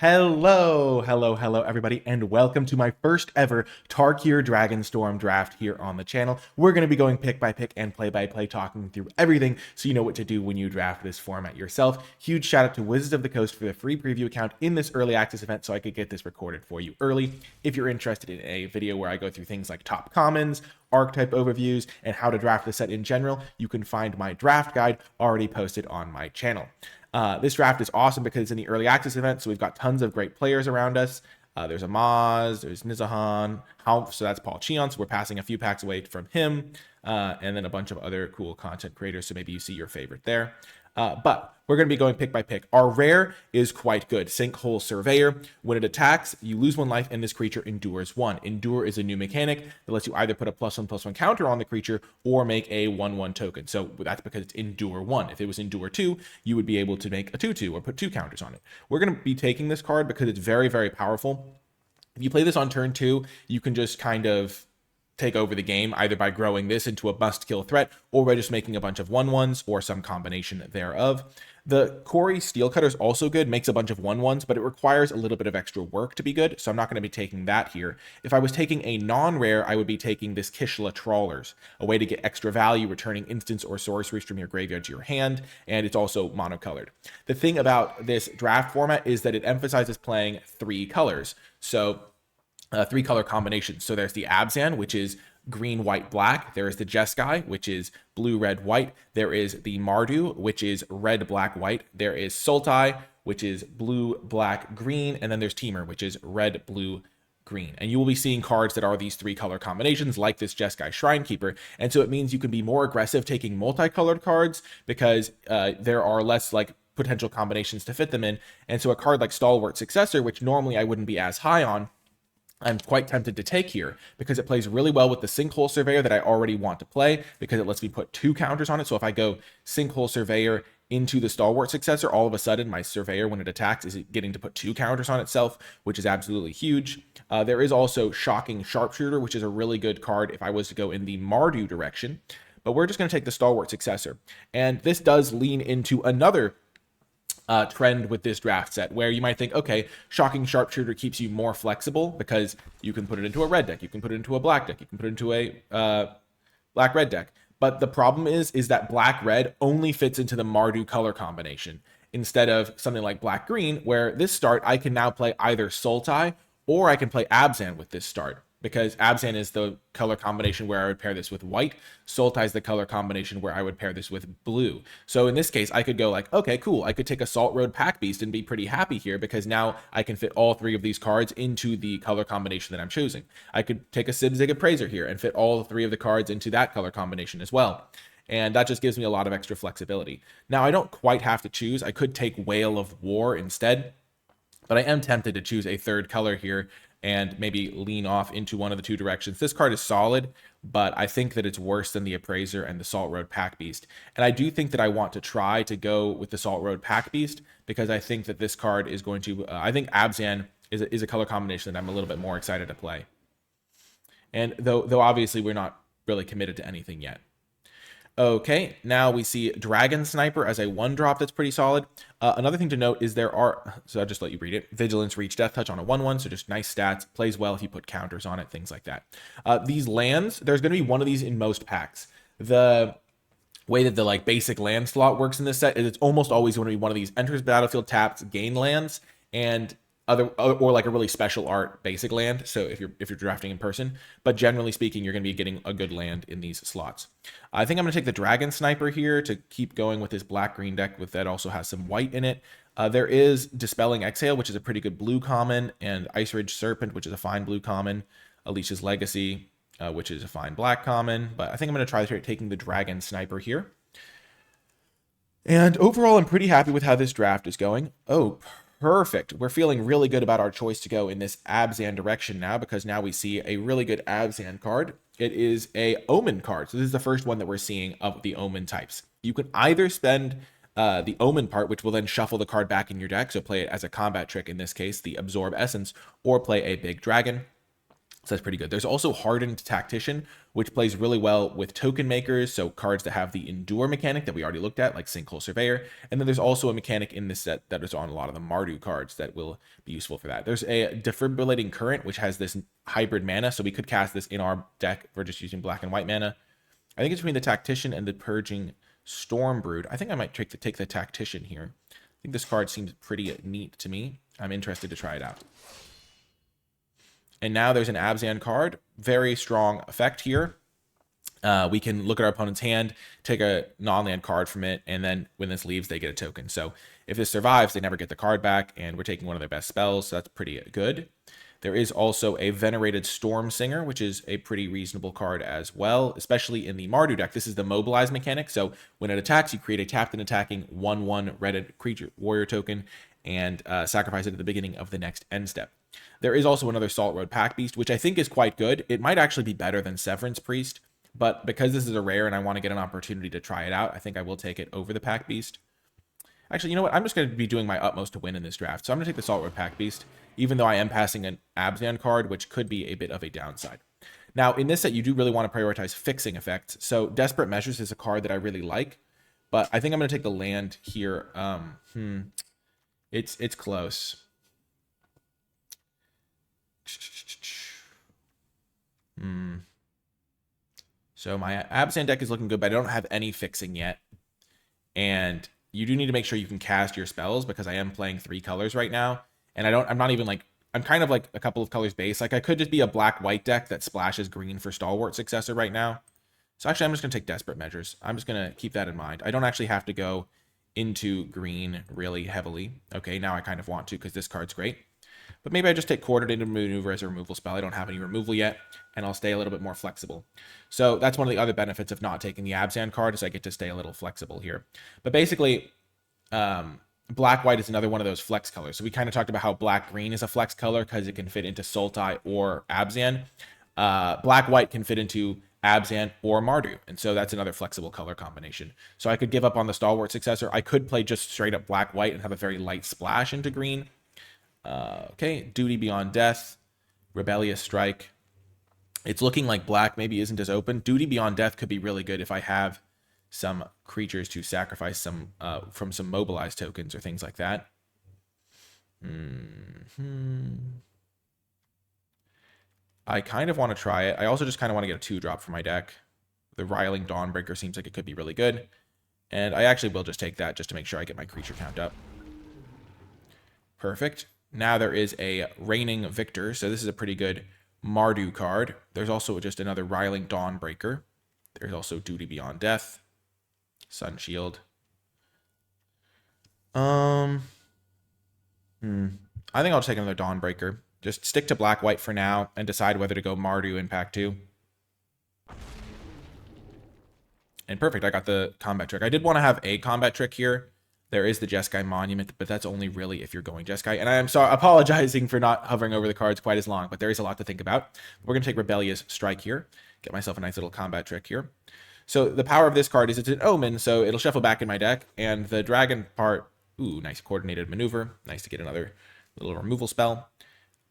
Hello, everybody, and welcome to my first ever Tarkir Dragonstorm draft here on the channel. We're going to be going pick by pick and play by play, talking through everything so you know what to do when you draft this format yourself. Huge shout out to Wizards of the Coast for the free preview account in this early access event so I could get this recorded for you early. If you're interested in a video where I go through things like top commons, archetype overviews, and how to draft the set in general, you can find my draft guide already posted on my channel. This draft is awesome because it's in the early access event, so we've got tons of great players around us. There's Amaz, there's Nizahan, so that's Paul Cheon, so we're passing a few packs away from him, and then a bunch of other cool content creators, so maybe you see your favorite there. But we're going to be going pick by pick. Our rare is quite good. Sinkhole Surveyor. When it attacks, you lose 1 life and this creature endures 1. Endure is a new mechanic that lets you either put a +1/+1 counter on the creature or make a 1/1 token. So that's because it's Endure 1. If it was Endure 2, you would be able to make a 2/2 or put 2 counters on it. We're going to be taking this card because it's very, very powerful. If you play this on turn 2, you can just kind of take over the game either by growing this into a must-kill threat or by just making a bunch of 1/1s or some combination thereof. The Corey Steelcutter is also good, makes a bunch of 1/1s, but it requires a little bit of extra work to be good, so I'm not going to be taking that here. If I was taking a non-rare, I would be taking this Kishla Trawlers, a way to get extra value, returning instants or sorceries from your graveyard to your hand, and it's also monocolored. The thing about this draft format is that it emphasizes playing 3 colors, so 3 color combinations. So there's the Abzan, which is green, white, black. There is the Jeskai, which is blue, red, white. There is the Mardu, which is red, black, white. There is Sultai, which is blue, black, green. And then there's Temur, which is red, blue, green. And you will be seeing cards that are these 3 color combinations like this Jeskai Shrinekeeper. And so it means you can be more aggressive taking multicolored cards because there are less like potential combinations to fit them in. And so a card like Stalwart Successor, which normally I wouldn't be as high on, I'm quite tempted to take here because it plays really well with the Sinkhole Surveyor that I already want to play because it lets me put 2 counters on it. So if I go Sinkhole Surveyor into the Stalwart Successor, all of a sudden my Surveyor, when it attacks, is getting to put 2 counters on itself, which is absolutely huge. There is also Shocking Sharpshooter, which is a really good card if I was to go in the Mardu direction. But we're just going to take the Stalwart Successor. And this does lean into another trend with this draft set where you might think, okay, Shocking Sharpshooter keeps you more flexible because you can put it into a red deck, you can put it into a black deck, you can put it into a black-red deck. But the problem is that black-red only fits into the Mardu color combination instead of something like black-green, where this start I can now play either Sultai or I can play Abzan with this start, because Abzan is the color combination where I would pair this with white. Sultai is the color combination where I would pair this with blue. So in this case, I could go like, okay, cool. I could take a Salt Road Pack Beast and be pretty happy here because now I can fit all 3 of these cards into the color combination that I'm choosing. I could take a Sibzig Appraiser here and fit all 3 of the cards into that color combination as well. And that just gives me a lot of extra flexibility. Now, I don't quite have to choose. I could take Whale of War instead, but I am tempted to choose a 3rd color here and maybe lean off into one of the 2 directions. This card is solid, but I think that it's worse than the Appraiser and the Salt Road Pack Beast. And I do think that I want to try to go with the Salt Road Pack Beast because I think that this card is going to, I think Abzan is a color combination that I'm a little bit more excited to play. And though obviously we're not really committed to anything yet. Okay, now we see Dragon Sniper as a 1-drop that's pretty solid. Another thing to note is so I'll just let you read it. Vigilance, Reach, Death Touch on a 1/1, so just nice stats. Plays well if you put counters on it, things like that. These lands, there's going to be one of these in most packs. The way that the like basic land slot works in this set is it's almost always going to be one of these enters battlefield, taps, gain lands, and or like a really special art basic land, so if you're drafting in person. But generally speaking, you're going to be getting a good land in these slots. I think I'm going to take the Dragon Sniper here to keep going with this black-green deck that also has some white in it. There is Dispelling Exhale, which is a pretty good blue common, and Ice Ridge Serpent, which is a fine blue common. Alicia's Legacy, which is a fine black common. But I think I'm going to try taking the Dragon Sniper here. And overall, I'm pretty happy with how this draft is going. Oh, perfect. We're feeling really good about our choice to go in this Abzan direction now because now we see a really good Abzan card. It is a Omen card. So this is the first one that we're seeing of the Omen types. You can either spend the Omen part, which will then shuffle the card back in your deck, so play it as a combat trick, in this case, the Absorb Essence, or play a big dragon. So that's pretty good. There's also Hardened Tactician, which plays really well with token makers, so cards that have the Endure mechanic that we already looked at, like Sinkhole Surveyor. And then there's also a mechanic in this set that is on a lot of the Mardu cards that will be useful for that. There's a Defibrillating Current, which has this hybrid mana, so we could cast this in our deck for just using black and white mana. I think it's between the Tactician and the Purging Stormbrood. I think I might take the Tactician here. I think this card seems pretty neat to me. I'm interested to try it out. And now there's an Abzan card. Very strong effect here. We can look at our opponent's hand, take a non-land card from it, and then when this leaves, they get a token. So if this survives, they never get the card back, and we're taking one of their best spells, so that's pretty good. There is also a Venerated Storm Singer, which is a pretty reasonable card as well, especially in the Mardu deck. This is the Mobilize mechanic, so when it attacks, you create a tapped and attacking 1/1 red creature warrior token and sacrifice it at the beginning of the next end step. There is also another Salt Road Pack Beast, which I think is quite good. It might actually be better than Severance Priest, but because this is a rare and I want to get an opportunity to try it out, I think I will take it over the Pack Beast. Actually, you know what? I'm just going to be doing my utmost to win in this draft. So I'm going to take the Salt Road Pack Beast, even though I am passing an Abzan card, which could be a bit of a downside. Now, in this set, you do really want to prioritize fixing effects. So Desperate Measures is a card that I really like, but I think I'm going to take the land here. It's close. So my Abzan deck is looking good, but I don't have any fixing yet. And you do need to make sure you can cast your spells because I am playing 3 colors right now. And I'm kind of like a couple of colors base. Like I could just be a black-white deck that splashes green for Stalwart Successor right now. So actually, I'm just going to take Desperate Measures. I'm just going to keep that in mind. I don't actually have to go into green really heavily. Okay, now I kind of want to because this card's great. But maybe I just take Coordinated Maneuver as a removal spell. I don't have any removal yet, and I'll stay a little bit more flexible. So that's one of the other benefits of not taking the Abzan card is I get to stay a little flexible here. But basically, black-white is another one of those flex colors. So we kind of talked about how black-green is a flex color because it can fit into Sultai or Abzan. Black-white can fit into Abzan or Mardu, and so that's another flexible color combination. So I could give up on the Stalwart Successor. I could play just straight up black-white and have a very light splash into green. Okay, Duty Beyond Death, Rebellious Strike. It's looking like black maybe isn't as open. Duty Beyond Death could be really good if I have some creatures to sacrifice some from some mobilized tokens or things like that. I kind of want to try it. I also just kind of want to get a 2-drop for my deck. The Riling Dawnbreaker seems like it could be really good. And I actually will just take that just to make sure I get my creature count up. Perfect. Now there is a Reigning Victor, so this is a pretty good Mardu card. There's also just another Riling Dawnbreaker. There's also Duty Beyond Death, Sun Shield. I think I'll take another Dawnbreaker. Just stick to black-white for now and decide whether to go Mardu in pack 2. And perfect, I got the combat trick. I did want to have a combat trick here. There is the Jeskai Monument, but that's only really if you're going Jeskai. And I am sorry, apologizing for not hovering over the cards quite as long, but there is a lot to think about. We're going to take Rebellious Strike here. Get myself a nice little combat trick here. So the power of this card is it's an omen, so it'll shuffle back in my deck. And the dragon part, ooh, nice Coordinated Maneuver. Nice to get another little removal spell.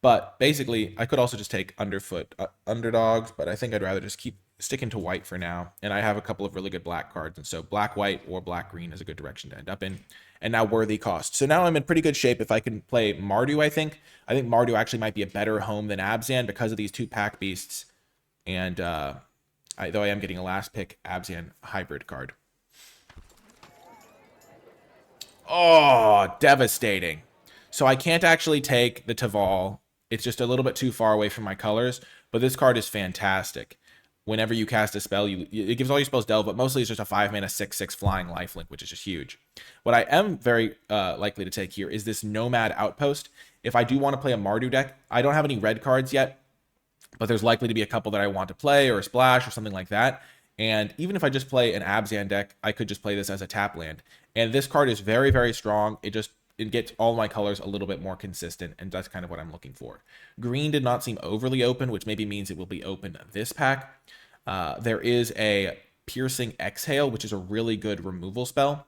But basically, I could also just take Underdogs, but I think I'd rather just keep sticking to white for now. And I have a couple of really good black cards, and so black-white or black-green is a good direction to end up in. And now Worthy Cost. So now I'm in pretty good shape if I can play Mardu, I think. I think Mardu actually might be a better home than Abzan because of these 2 pack beasts. And though I am getting a last pick Abzan hybrid card. Oh, devastating. So I can't actually take the Taval. It's just a little bit too far away from my colors, but this card is fantastic. Whenever you cast a spell, it gives all your spells delve, but mostly it's just a 5-mana 6/6 flying lifelink, which is just huge. What I am very likely to take here is this Nomad Outpost. If I do want to play a Mardu deck, I don't have any red cards yet, but there's likely to be a couple that I want to play or a splash or something like that. And even if I just play an Abzan deck, I could just play this as a tap land. And this card is very, very strong. It gets all my colors a little bit more consistent, and that's kind of what I'm looking for. Green did not seem overly open, which maybe means it will be open this pack. There is a Piercing Exhale, which is a really good removal spell.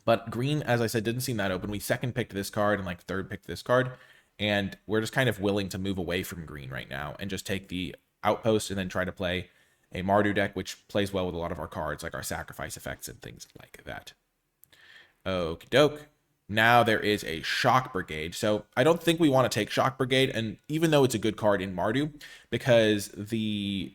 But green, as I said, didn't seem that open. We second picked this card and like third picked this card. and we're just kind of willing to move away from green right now and just take the outpost and then try to play a Mardu deck, which plays well with a lot of our cards, like our sacrifice effects and things like that. Okie doke. Now there is a Shock Brigade. So I don't think we want to take Shock Brigade, and even though it's a good card in Mardu, because the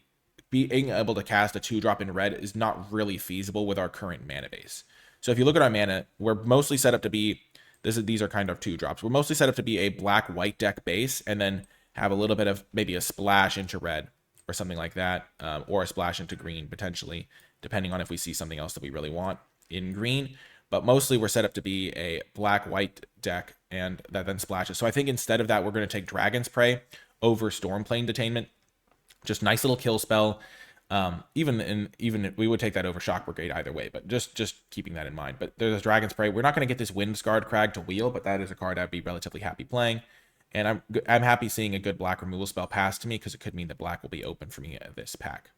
being able to cast a 2-drop in red is not really feasible with our current mana base. So if you look at our mana, we're mostly set up to be, these are kind of 2-drops. We're mostly set up to be a black-white deck base, and then have a little bit of maybe a splash into red or something like that, or a splash into green potentially, depending on if we see something else that we really want in green. But mostly we're set up to be a black-white deck, and that then splashes. So I think instead of that, we're going to take Dragon's Prey over Stormplane Detainment. Just nice little kill spell. Even we would take that over Shock Brigade either way, but just keeping that in mind. But there's Dragon's Prey. We're not going to get this Windscarred Crag to wheel, but that is a card I'd be relatively happy playing. And I'm happy seeing a good black removal spell pass to me, because it could mean that black will be open for me at this pack.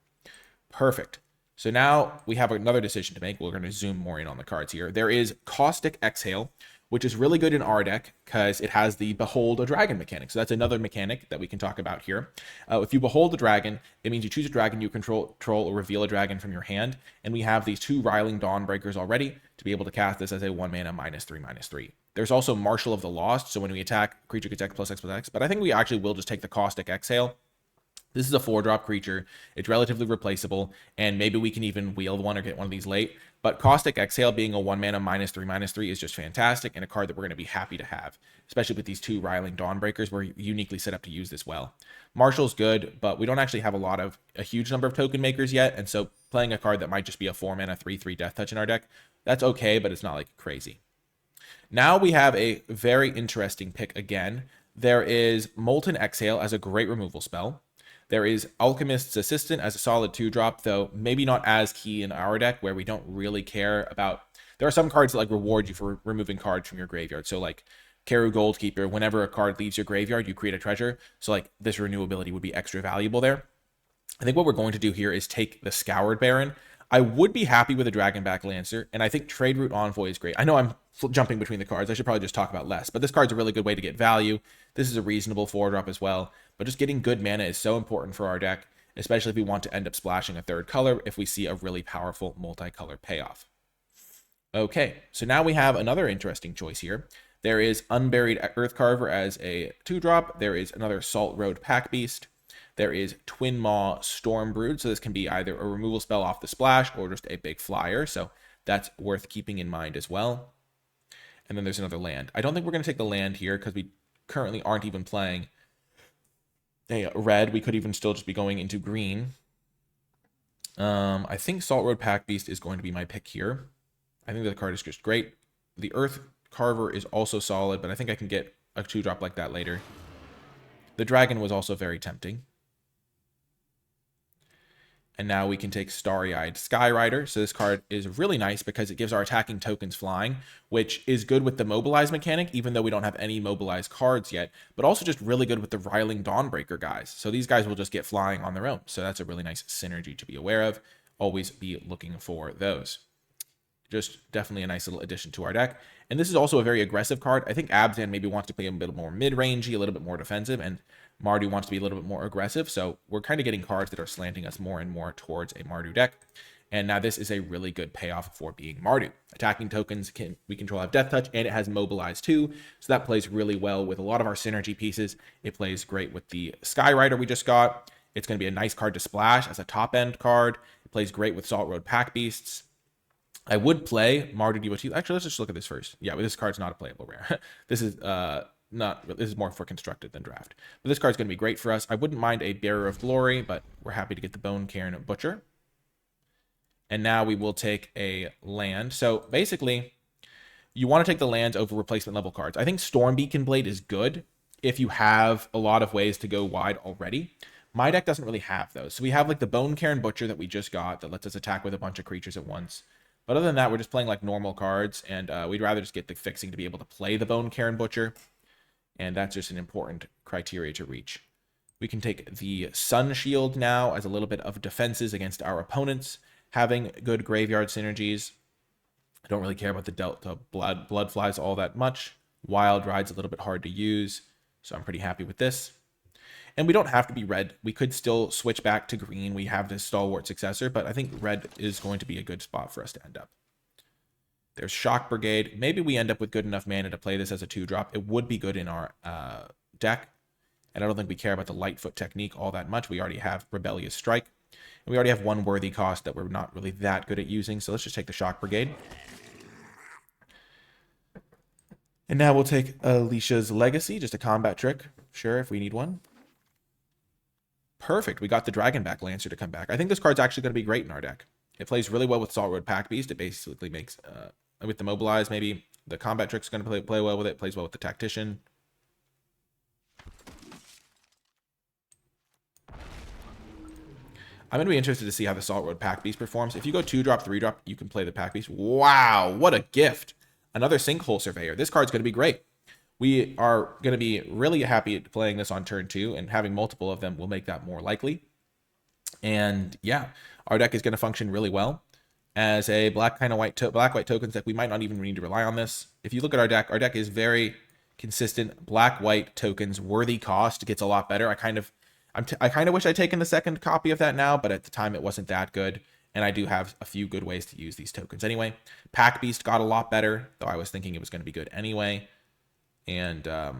Perfect. So now we have another decision to make. We're going to zoom more in on the cards here. There is Caustic Exhale, which is really good in our deck because it has the Behold a Dragon mechanic. So that's another mechanic that we can talk about here. If you Behold a Dragon, it means you choose a dragon, you control or reveal a dragon from your hand. And we have these 2 Riling Dawnbreakers already to be able to cast this as a 1-mana -3/-3. There's also Marshal of the Lost. So when we attack, creature gets X+X+X. But I think we actually will just take the Caustic Exhale. This is a 4-drop creature. It's relatively replaceable, and maybe we can even wield one or get one of these late. But Caustic Exhale being a 1-mana -3/-3 is just fantastic, and a card that we're going to be happy to have, especially with these 2 Riling Dawnbreakers. We're uniquely set up to use this well. Marshal's good, but we don't actually have a huge number of token makers yet, and so playing a card that might just be a 4-mana 3/3 Death Touch in our deck, that's okay, but it's not like crazy. Now we have a very interesting pick again. There is Molten Exhale as a great removal spell. There is Alchemist's Assistant as a solid 2-drop, though maybe not as key in our deck, where we don't really care about... There are some cards that like reward you for removing cards from your graveyard. So like Karu Goldkeeper, whenever a card leaves your graveyard, you create a treasure. So like this renewability would be extra valuable there. I think what we're going to do here is take the Scoured Baron. I would be happy with a Dragonback Lancer, and I think Trade Route Envoy is great. I know I'm jumping between the cards. I should probably just talk about less, but this card's a really good way to get value. This is a reasonable 4-drop as well, but just getting good mana is so important for our deck, especially if we want to end up splashing a 3rd color if we see a really powerful multicolor payoff. Okay, so now we have another interesting choice here. There is Unburied Earthcarver as a 2-drop. There is another Salt Road Pack Beast. There is Twin Maw Stormbrood, so this can be either a removal spell off the splash or just a big flyer, so that's worth keeping in mind as well. And then there's another land. I don't think we're going to take the land here because we currently aren't even playing a red. We could even still just be going into green. I think Salt Road Pack Beast is going to be my pick here. I think the card is just great. The Earth Carver is also solid, but I think I can get a 2-drop like that later. The dragon was also very tempting. And now we can take Starry-Eyed Skyrider. So this card is really nice because it gives our attacking tokens flying, which is good with the Mobilize mechanic, even though we don't have any Mobilize cards yet, but also just really good with the Riling Dawnbreaker guys. So these guys will just get flying on their own. So that's a really nice synergy to be aware of. Always be looking for those. Just definitely a nice little addition to our deck. And this is also a very aggressive card. I think Abzan maybe wants to play a bit more mid-rangey, a little bit more defensive, and Mardu wants to be a little bit more aggressive, so we're kind of getting cards that are slanting us more and more towards a Mardu deck. And now this is a really good payoff for being Mardu. Attacking tokens we control have Death Touch, and it has Mobilize too, so that plays really well with a lot of our synergy pieces. It plays great with the Skyrider we just got. It's going to be a nice card to splash as a top-end card. It plays great with Salt Road Pack Beasts. I would play Mardu DOT. Actually, let's just look at this first. Yeah, this card's not a playable rare. This is more for constructed than draft. But this card's going to be great for us. I wouldn't mind a Bearer of Glory, but we're happy to get the Bone Cairn Butcher. And now we will take a land. So basically, you want to take the lands over replacement level cards. I think Stormbeacon Blade is good if you have a lot of ways to go wide already. My deck doesn't really have those. So we have like the Bone Cairn Butcher that we just got that lets us attack with a bunch of creatures at once. But other than that, we're just playing like normal cards, and we'd rather just get the fixing to be able to play the Bone Cairn Butcher. And that's just an important criteria to reach. We can take the Sun Shield now as a little bit of defenses against our opponents, having good graveyard synergies. I don't really care about the Delta Blood Flies all that much. Wild Ride's a little bit hard to use. So I'm pretty happy with this. And we don't have to be red. We could still switch back to green. We have this stalwart successor, but I think red is going to be a good spot for us to end up. There's Shock Brigade. Maybe we end up with good enough mana to play this as a 2-drop. It would be good in our deck. And I don't think we care about the Lightfoot technique all that much. We already have Rebellious Strike. And we already have one worthy cost that we're not really that good at using. So let's just take the Shock Brigade. And now we'll take Alicia's Legacy, just a combat trick. Sure, if we need one. Perfect. We got the Dragonback Lancer to come back. I think this card's actually going to be great in our deck. It plays really well with Saltroad Pack Beast. It basically makes, with the Mobilize, maybe the combat trick's going to play well with it. Plays well with the Tactician. I'm going to be interested to see how the Saltroad Pack Beast performs. If you go 2-drop, 3-drop, you can play the Pack Beast. Wow, what a gift. Another Sinkhole Surveyor. This card's going to be great. We are going to be really happy playing this on turn 2, and having multiple of them will make that more likely. And yeah, our deck is going to function really well as a black-white tokens deck. We might not even need to rely on this. If you look at our deck is very consistent. Black-white tokens, worthy cost gets a lot better. I kind of wish I'd taken the second copy of that now, but at the time it wasn't that good. And I do have a few good ways to use these tokens anyway. Pack Beast got a lot better, though I was thinking it was going to be good anyway. And I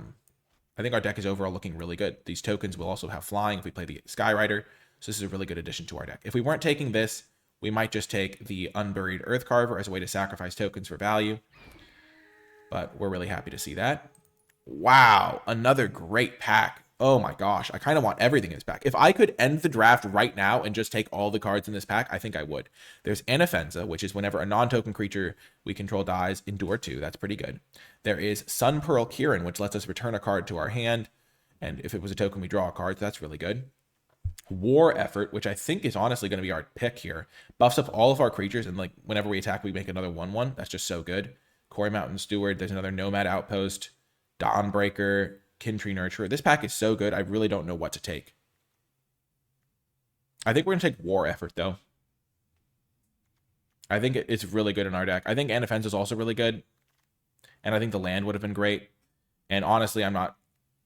think our deck is overall looking really good. These tokens will also have flying if we play the Skyrider. So this is a really good addition to our deck. If we weren't taking this, we might just take the Unburied Earthcarver as a way to sacrifice tokens for value. But we're really happy to see that. Wow, another great pack. Oh my gosh, I kind of want everything in this pack. If I could end the draft right now and just take all the cards in this pack, I think I would. There's Anafenza, which is whenever a non-token creature we control dies, endure 2. That's pretty good. There is Sun Pearl Kirin, which lets us return a card to our hand. And if it was a token, we draw a card. So that's really good. War Effort, which I think is honestly going to be our pick here. Buffs up all of our creatures, and like whenever we attack, we make another 1/1. That's just so good. Quarry Mountain Steward. There's another Nomad Outpost. Dawnbreaker. Kintree Nurturer. This pack is so good, I really don't know what to take. I think we're going to take War Effort, though. I think it's really good in our deck. I think Anafenza is also really good. And I think the land would have been great. And honestly, I'm not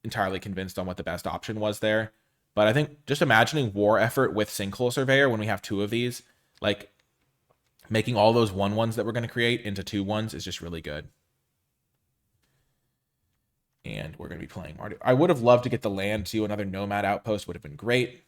entirely convinced on what the best option was there. But I think just imagining War Effort with Sinkhole Surveyor when we have 2 of these, like making all those 1/1s that we're going to create into 2/1s is just really good. And we're going to be playing Mardu. I would have loved to get the land too. Another Nomad Outpost would have been great.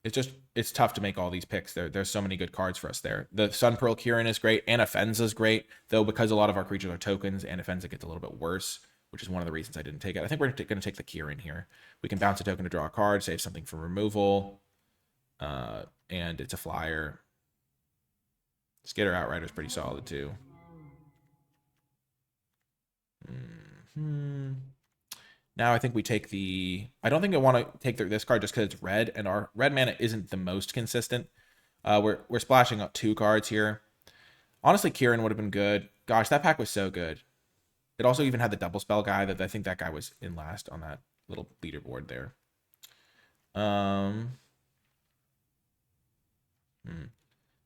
It's tough to make all these picks. There's so many good cards for us there. The Sun Pearl Kirin is great. Anafenza is great. Though because a lot of our creatures are tokens, Anafenza gets a little bit worse, which is one of the reasons I didn't take it. I think we're going to take the Kirin here. We can bounce a token to draw a card, save something for removal. And it's a flyer. Skitter Outrider is pretty solid too. Now I think we take the... I don't think I want to take this card just because it's red, and our red mana isn't the most consistent. We're splashing up 2 cards here. Honestly, Kirin would have been good. Gosh, that pack was so good. It also even had the double spell guy. That I think that guy was in last on that little leaderboard there.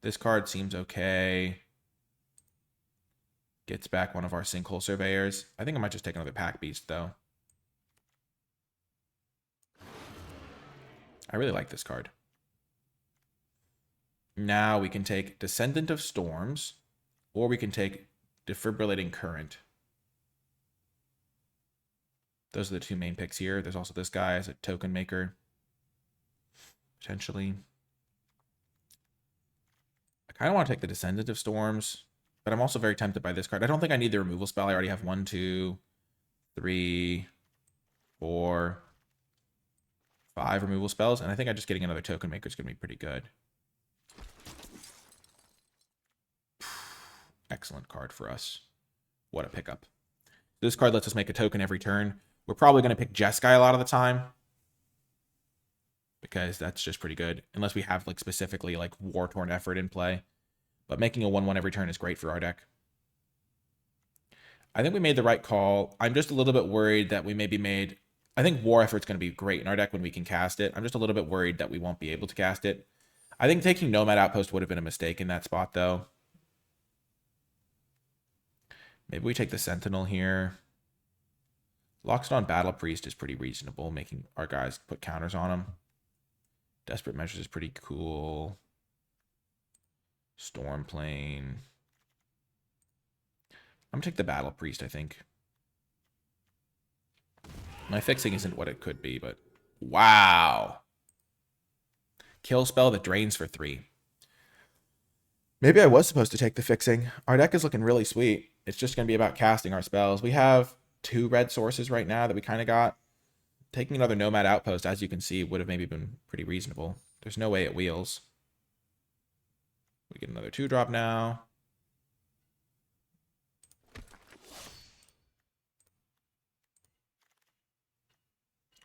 This card seems okay. Gets back one of our Sinkhole Surveyors. I think I might just take another Pack Beast, though. I really like this card. Now we can take Descendant of Storms, or we can take Defibrillating Current. Those are the 2 main picks here. There's also this guy as a token maker, potentially. I kind of want to take the Descendant of Storms, but I'm also very tempted by this card. I don't think I need the removal spell. I already have 1, 2, 3, 4, 5 removal spells, and I think just getting another token maker is going to be pretty good. Excellent card for us. What a pickup. This card lets us make a token every turn. We're probably going to pick Jeskai a lot of the time, because that's just pretty good, unless we have like specifically like War-Torn Effort in play. But making a 1/1 every turn is great for our deck. I think we made the right call. I'm just a little bit worried that we maybe made... I think War Effort's going to be great in our deck when we can cast it. I'm just a little bit worried that we won't be able to cast it. I think taking Nomad Outpost would have been a mistake in that spot, though. Maybe we take the Sentinel here. Locked on Battle Priest is pretty reasonable, making our guys put counters on them. Desperate Measures is pretty cool. Storm Plane. I'm gonna take the Battle Priest, I think. My fixing isn't what it could be, but wow. Kill spell that drains for 3. Maybe I was supposed to take the fixing. Our deck is looking really sweet. It's just going to be about casting our spells. We have 2 red sources right now that we kind of got. Taking another Nomad Outpost, as you can see, would have maybe been pretty reasonable. There's no way it wheels. We get another 2-drop now.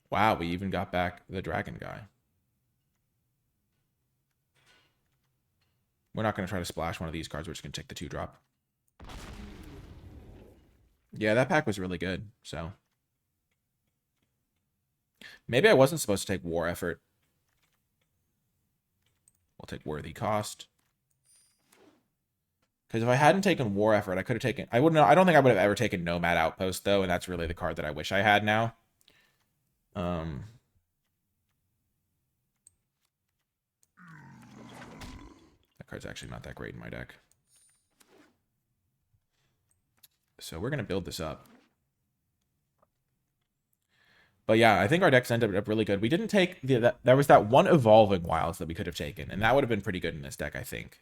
Wow, we even got back the dragon guy. We're not going to try to splash one of these cards. We're just going to take the 2-drop. Yeah, that pack was really good, so. Maybe I wasn't supposed to take War Effort. We'll take Worthy Cost. Because if I hadn't taken War Effort, I could have taken... I don't think I would have ever taken Nomad Outpost, though, and that's really the card that I wish I had now. That card's actually not that great in my deck. So we're going to build this up. But yeah, I think our decks ended up really good. We didn't take... there was that one Evolving Wilds that we could have taken, and that would have been pretty good in this deck, I think.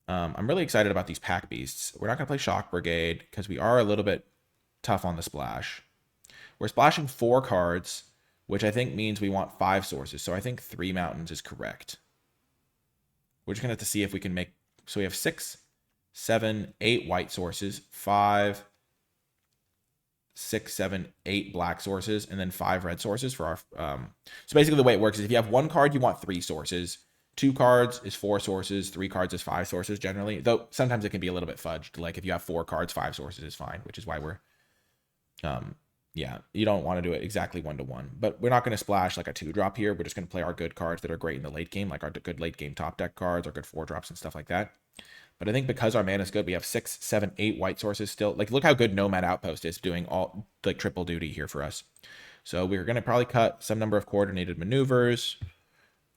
I'm really excited about these pack beasts. We're not going to play Shock Brigade, because we are a little bit tough on the splash. We're splashing 4 cards, which I think means we want 5 sources. So I think 3 mountains is correct. We're just going to have to see if we can make... So we have 6, 7, 8 white sources, 5, 6, 7, 8 black sources, and then 5 red sources for our... So basically the way it works is if you have 1 card, you want 3 sources. 2 cards is 4 sources. 3 cards is 5 sources generally. Though sometimes it can be a little bit fudged. Like if you have 4 cards, 5 sources is fine, which is why we're... yeah, you don't want to do it exactly 1-to-1. But we're not going to splash like a 2-drop here. We're just going to play our good cards that are great in the late game, like our good late game top deck cards, our good 4-drops and stuff like that. But I think because our mana is good, we have 6, 7, 8 white sources still. Like, look how good Nomad Outpost is doing all, like, triple duty here for us. So we're going to probably cut some number of coordinated maneuvers.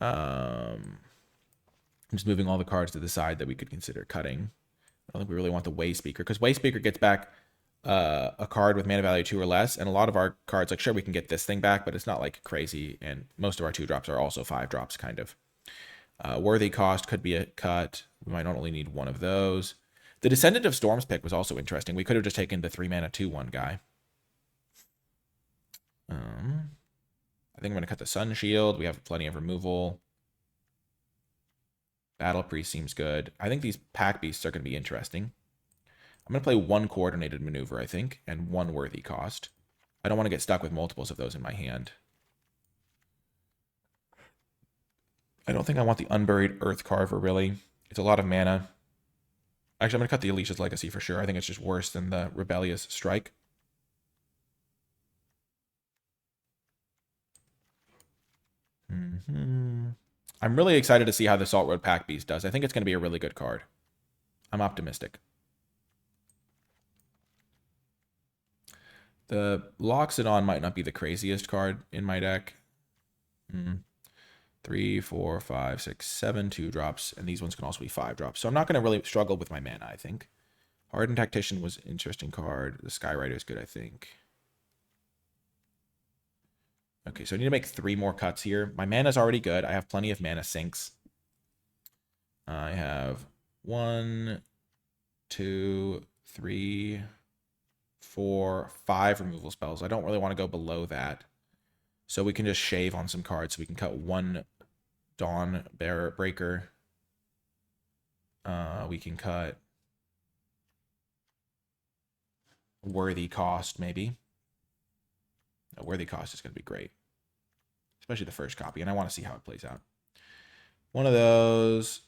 I'm just moving all the cards to the side that we could consider cutting. I don't think we really want the Way Speaker, because Way Speaker gets back a card with mana value 2 or less, and a lot of our cards, like, sure, we can get this thing back, but it's not, like, crazy, and most of our 2-drops are also 5-drops, kind of. Worthy Cost could be a cut. We might not only need 1 of those. The Descendant of Storms pick was also interesting. We could have just taken the 3-mana 2/1 guy. I think I'm going to cut the Sun Shield. We have plenty of removal. Battle Priest seems good. I think these pack beasts are going to be interesting. I'm going to play 1 coordinated maneuver, I think, and 1 worthy cost. I don't want to get stuck with multiples of those in my hand. I don't think I want the Unburied Earth Carver, really. It's a lot of mana. Actually, I'm going to cut the Alicia's Legacy for sure. I think it's just worse than the Rebellious Strike. I'm really excited to see how the Salt Road Pack Beast does. I think it's going to be a really good card. I'm optimistic. The Loxodon might not be the craziest card in my deck. 3, 4, 5, 6, 7 2-drops, and these ones can also be 5-drops. So I'm not going to really struggle with my mana, I think. Hardened Tactician was an interesting card. The Skyrider is good, I think. Okay, so I need to make 3 more cuts here. My mana's already good. I have plenty of mana sinks. I have 1, 2, 3, 4, 5 removal spells. I don't really want to go below that. So we can just shave on some cards. So we can cut 1 Dawn Breaker. We can cut Worthy Cost, maybe. A Worthy Cost is going to be great. Especially the first copy. And I want to see how it plays out. One of those.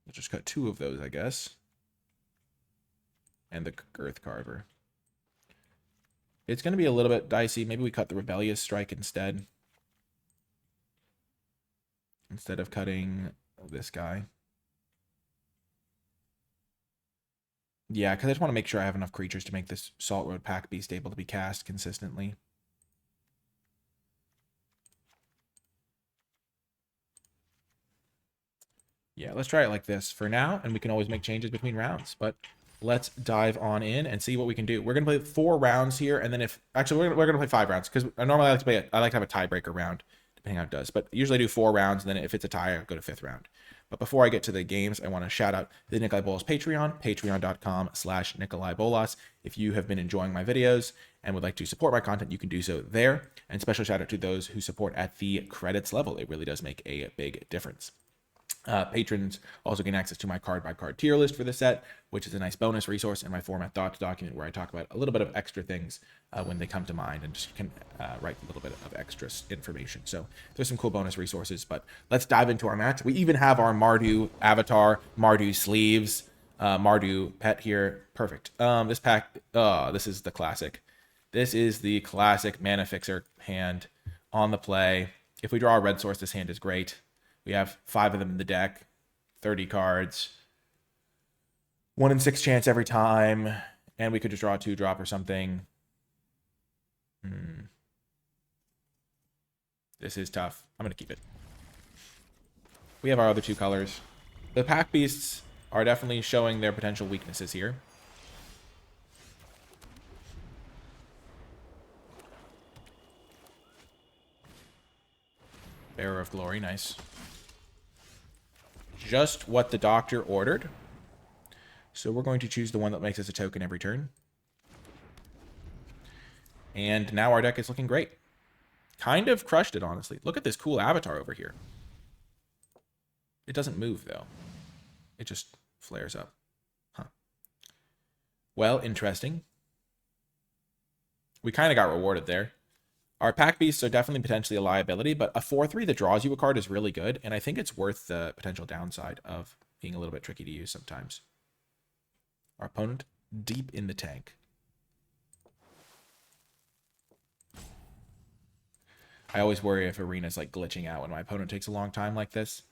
Let's just cut 2 of those, I guess. And the Earth Carver. It's going to be a little bit dicey. Maybe we cut the Rebellious Strike instead. Instead of cutting this guy. Yeah, because I just want to make sure I have enough creatures to make this Salt Road Pack Beast able to be cast consistently. Yeah, let's try it like this for now, and we can always make changes between rounds. But let's dive on in and see what we can do. We're going to play 4 rounds here, and then if... Actually, we're going to play 5 rounds, because normally I like to have a tiebreaker round, depending on how it does. But usually I do 4 rounds, and then if it's a tie, I'll go to 5th round. But before I get to the games, I want to shout out the NicolaiBolas Patreon, patreon.com/NicolaiBolas. If you have been enjoying my videos and would like to support my content, you can do so there. And special shout out to those who support at the credits level. It really does make a big difference. Patrons also gain access to my card-by-card tier list for the set, which is a nice bonus resource in my format thoughts document where I talk about a little bit of extra things when they come to mind and just can write a little bit of extra information. So there's some cool bonus resources, but let's dive into our match. We even have our Mardu avatar, Mardu sleeves, Mardu pet here. Perfect. This pack, this is the classic. This is the classic mana fixer hand on the play. If we draw a red source, this hand is great. We have 5 of them in the deck, 30 cards, 1 in 6 chance every time, and we could just draw a 2-drop or something. This is tough. I'm going to keep it. We have our other 2 colors. The pack beasts are definitely showing their potential weaknesses here. Bearer of Glory, nice. Just what the doctor ordered. So we're going to choose the one that makes us a token every turn. And now our deck is looking great. Kind of crushed it, honestly. Look at this cool avatar over here. It doesn't move, though. It just flares up. Huh. Well, interesting. We kind of got rewarded there. Our pack beasts are definitely potentially a liability, but a 4/3 that draws you a card is really good, and I think it's worth the potential downside of being a little bit tricky to use sometimes. Our opponent, deep in the tank. I always worry if Arena's like glitching out when my opponent takes a long time like this.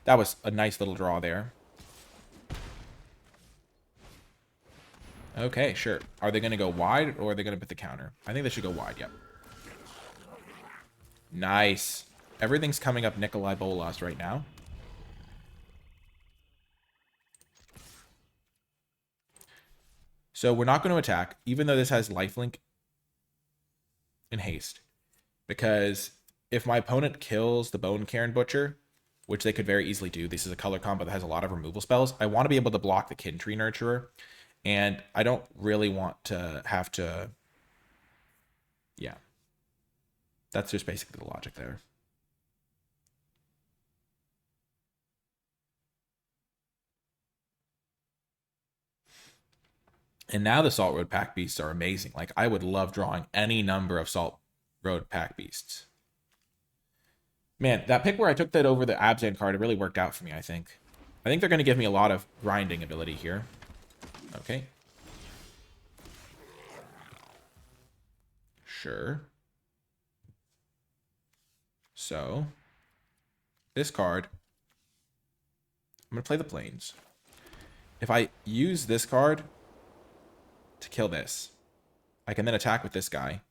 That was a nice little draw there. Okay, sure. Are they going to go wide, or are they going to put the counter? I think they should go wide, yep. Nice. Everything's coming up NicolaiBolas right now. So we're not going to attack, even though this has lifelink and haste. Because if my opponent kills the Bone Cairn Butcher, which they could very easily do, this is a color combo that has a lot of removal spells, I want to be able to block the Kin Tree Nurturer. And I don't really want to have to... Yeah. That's just basically the logic there. And now the Salt Road Pack Beasts are amazing. Like, I would love drawing any number of Salt Road Pack Beasts. Man, that pick where I took that over the Abzan card, it really worked out for me, I think. I think they're going to give me a lot of grinding ability here. Okay. Sure. So, this card, I'm going to play the Plains. If I use this card to kill this, I can then attack with this guy,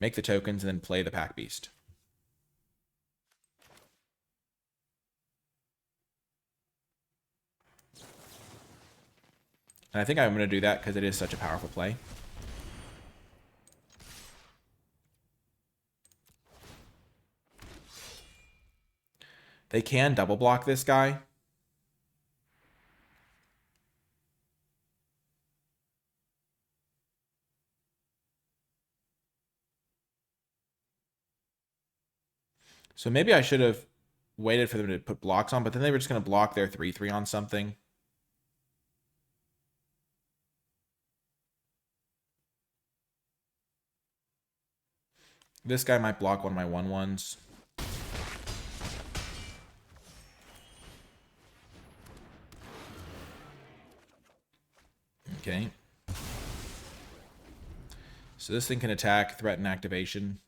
make the tokens, and then play the Pack Beast. And I think I'm going to do that because it is such a powerful play. They can double block this guy. So maybe I should have waited for them to put blocks on, but then they were just going to block their 3/3 on something. This guy might block one of my 1/1s. Okay. So this thing can attack, threaten activation.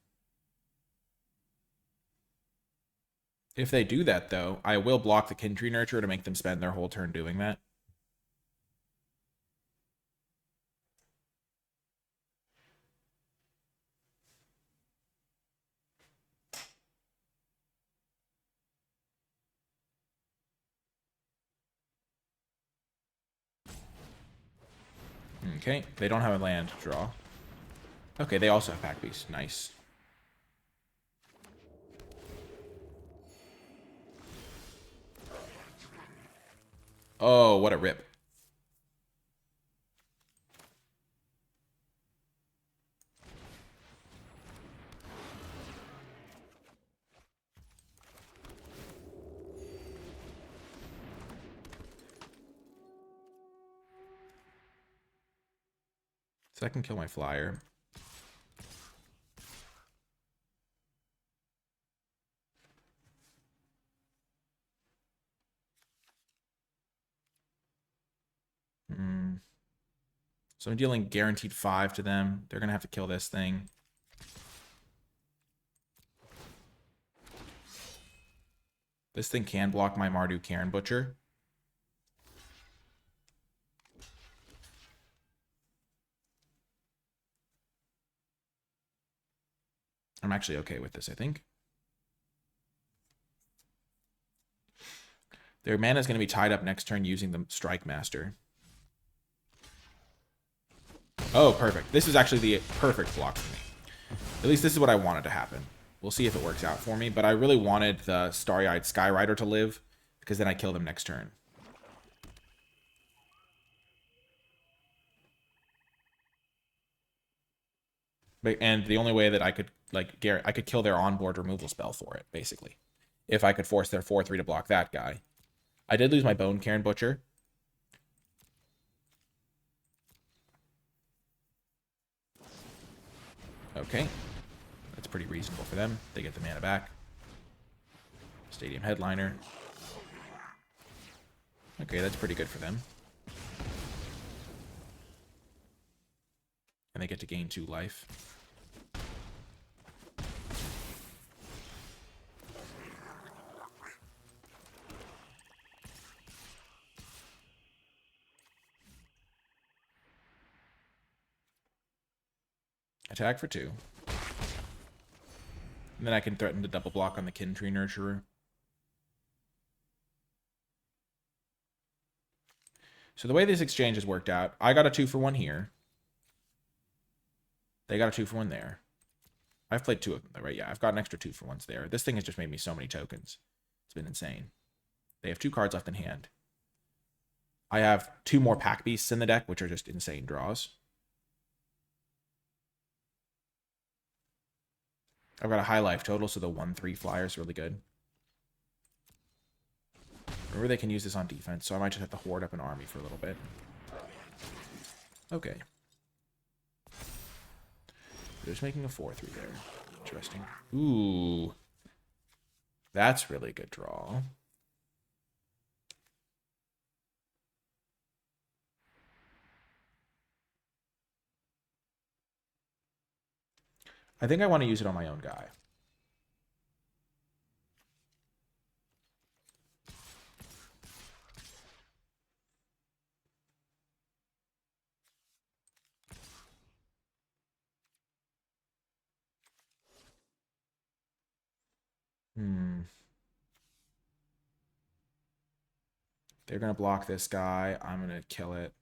If they do that, though, I will block the Kin Tree Nurturer to make them spend their whole turn doing that. Okay, they don't have a land draw. Okay, they also have pack beast. Nice. Oh, what a rip. So I can kill my flyer. So I'm dealing guaranteed 5 to them. They're going to have to kill this thing. This thing can block my Mardu Karen Butcher. I'm actually okay with this, I think. Their mana is going to be tied up next turn using the Strike Master. Oh, perfect. This is actually the perfect block for me. At least this is what I wanted to happen. We'll see if it works out for me, but I really wanted the Starry-Eyed Skyrider to live, because then I kill them next turn. And the only way that I could, like, I could kill their onboard removal spell for it, basically. If I could force their 4/3 to block that guy. I did lose my Bone Karen Butcher. Okay. That's pretty reasonable for them. They get the mana back. Stadium Headliner. Okay, that's pretty good for them. And they get to gain 2 life. Attack for 2. And then I can threaten to double block on the Kin Tree Nurturer. So the way this exchange has worked out, I got a 2-for-1 here. They got a 2-for-1 there. I've played 2 of them, right? Yeah, I've got an extra 2-for-1s there. This thing has just made me so many tokens. It's been insane. They have 2 cards left in hand. I have 2 more pack beasts in the deck, which are just insane draws. I've got a high life total, so the 1/3 flyer is really good. Remember, they can use this on defense, so I might just have to hoard up an army for a little bit. Okay. They're just making a 4/3 there. Interesting. Ooh. That's really good draw. I think I want to use it on my own guy. They're going to block this guy. I'm going to kill it.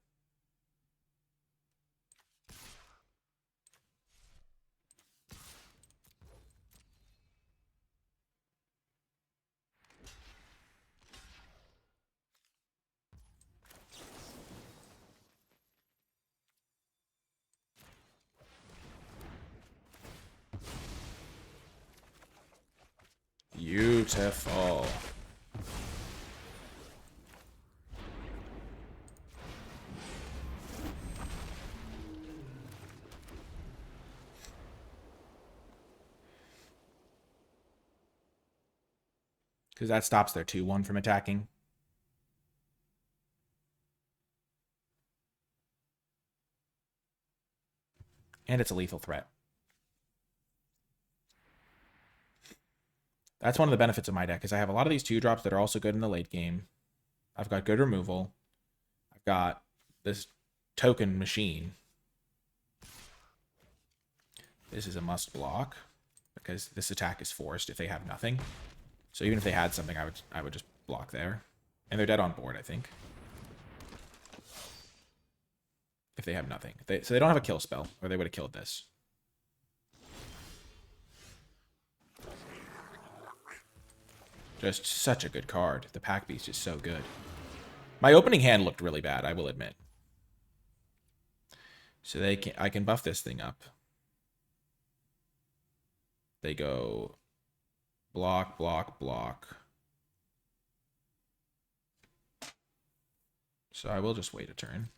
Beautiful. Because that stops their 2/1 from attacking. And it's a lethal threat. That's one of the benefits of my deck, is I have a lot of these 2-drops that are also good in the late game. I've got good removal. I've got this token machine. This is a must block, because this attack is forced if they have nothing. So even if they had something, I would just block there. And they're dead on board, I think. if they have nothing. So they don't have a kill spell, or they would have killed this. Just such a good card. The Pack Beast is so good. My opening hand looked really bad, I will admit. So I can buff this thing up. They go block, block, block. So I will just wait a turn.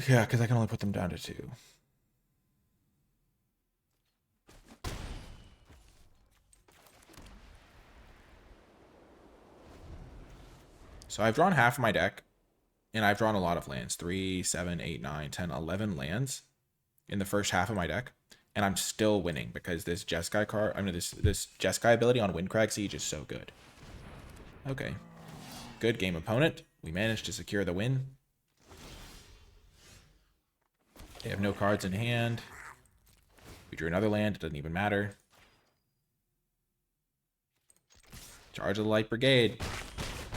Yeah, because I can only put them down to 2. So I've drawn half of my deck, and I've drawn a lot of lands. 3, 7, 8, 9, 10, 11 lands in the first half of my deck. And I'm still winning because this Jeskai card, I mean, this Jeskai ability on Windcrag Siege is so good. Okay. Good game, opponent. We managed to secure the win. They have no cards in hand. We drew another land. It doesn't even matter. Charge of the Light Brigade.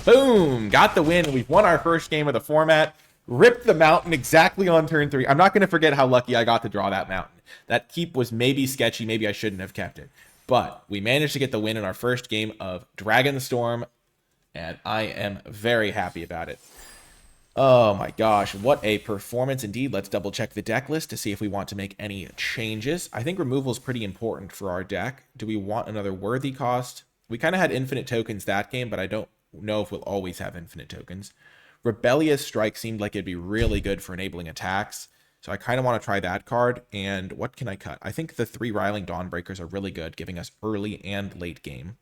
Boom! Got the win. We've won our first game of the format. Ripped the mountain exactly on turn 3. I'm not going to forget how lucky I got to draw that mountain. That keep was maybe sketchy. Maybe I shouldn't have kept it. But we managed to get the win in our first game of Dragonstorm. And I am very happy about it. Oh my gosh, what a performance indeed. Let's double check the deck list to see if we want to make any changes. I think removal is pretty important for our deck. Do we want another worthy cost? We kind of had infinite tokens that game, but I don't know if we'll always have infinite tokens. Rebellious Strike seemed like it'd be really good for enabling attacks. So I kind of want to try that card. And what can I cut? I think the 3 Riling Dawnbreakers are really good, giving us early and late game.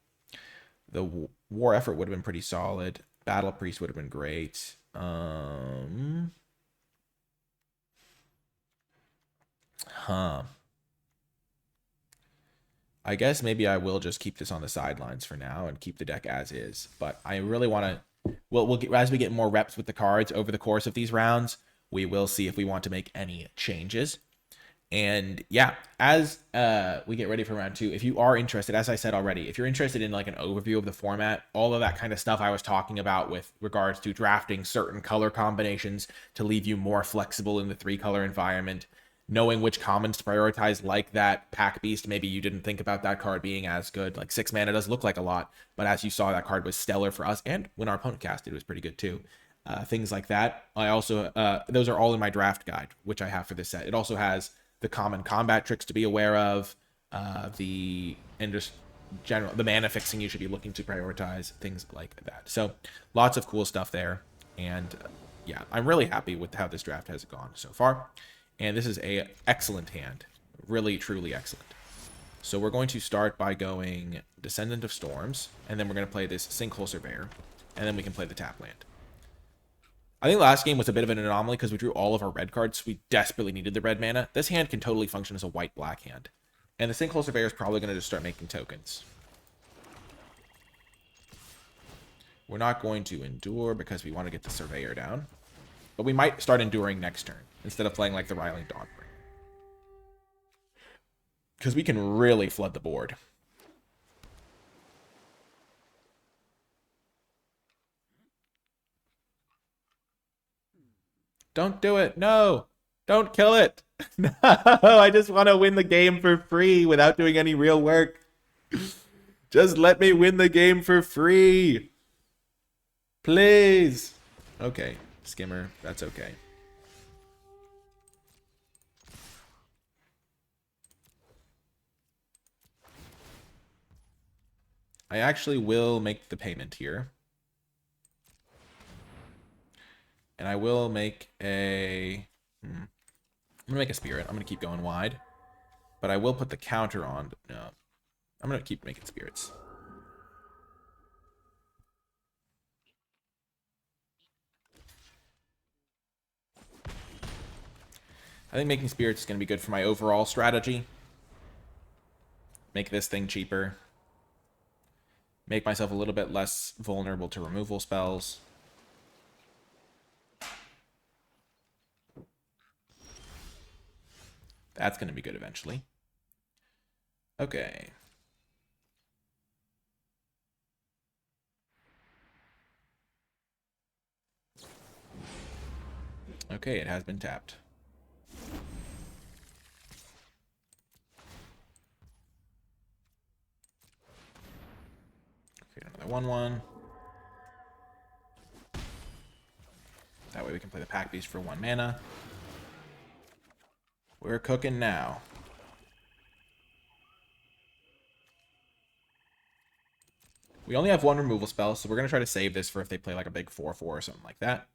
The War Effort would have been pretty solid. Battle Priest would have been great. I guess maybe I will just keep this on the sidelines for now and keep the deck as is. But I really want to... We'll get, as we get more reps with the cards over the course of these rounds, we will see if we want to make any changes. And yeah, as we get ready for round 2, if you are interested, as I said already, if you're interested in like an overview of the format, all of that kind of stuff I was talking about with regards to drafting certain color combinations to leave you more flexible in the 3-color environment, knowing which commons to prioritize, like that Pack Beast, maybe you didn't think about that card being as good. Like 6 mana does look like a lot, but as you saw, that card was stellar for us, and when our opponent cast it was pretty good too. Things like that. I also, those are all in my draft guide, which I have for this set. It also has the common combat tricks to be aware of, the mana fixing you should be looking to prioritize, things like that. So lots of cool stuff there. And yeah, I'm really happy with how this draft has gone so far. And this is a excellent hand. Really, truly excellent. So we're going to start by going Descendant of Storms, and then we're going to play this Sinkhole Surveyor, and then we can play the tap land. I think last game was a bit of an anomaly because we drew all of our red cards. We desperately needed the red mana. This hand can totally function as a white-black hand. And the Sinkhole Surveyor is probably going to just start making tokens. We're not going to endure because we want to get the Surveyor down. But we might start enduring next turn instead of playing like the Riling Dawnbringer. Because we can really flood the board. Don't do it. No. Don't kill it. No, I just want to win the game for free without doing any real work. Just let me win the game for free. Please. Okay, Skimmer, that's okay. I actually will make the payment here. And I will make a... I'm going to make a Spirit. I'm going to keep going wide. But I will put the counter on. No. I'm going to keep making Spirits. I think making Spirits is going to be good for my overall strategy. Make this thing cheaper. Make myself a little bit less vulnerable to removal spells. That's going to be good eventually. Okay. Okay, it has been tapped. Create another 1/1. That way we can play the Pack Beast for 1 mana. We're cooking now. We only have 1 removal spell, so we're going to try to save this for if they play like a big 4/4 or something like that.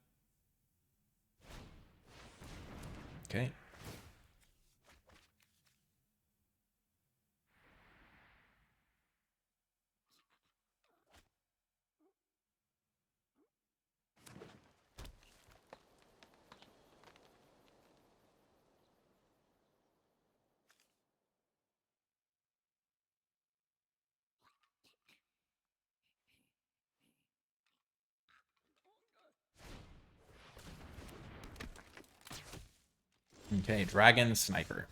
Okay. Okay, Dragon Sniper.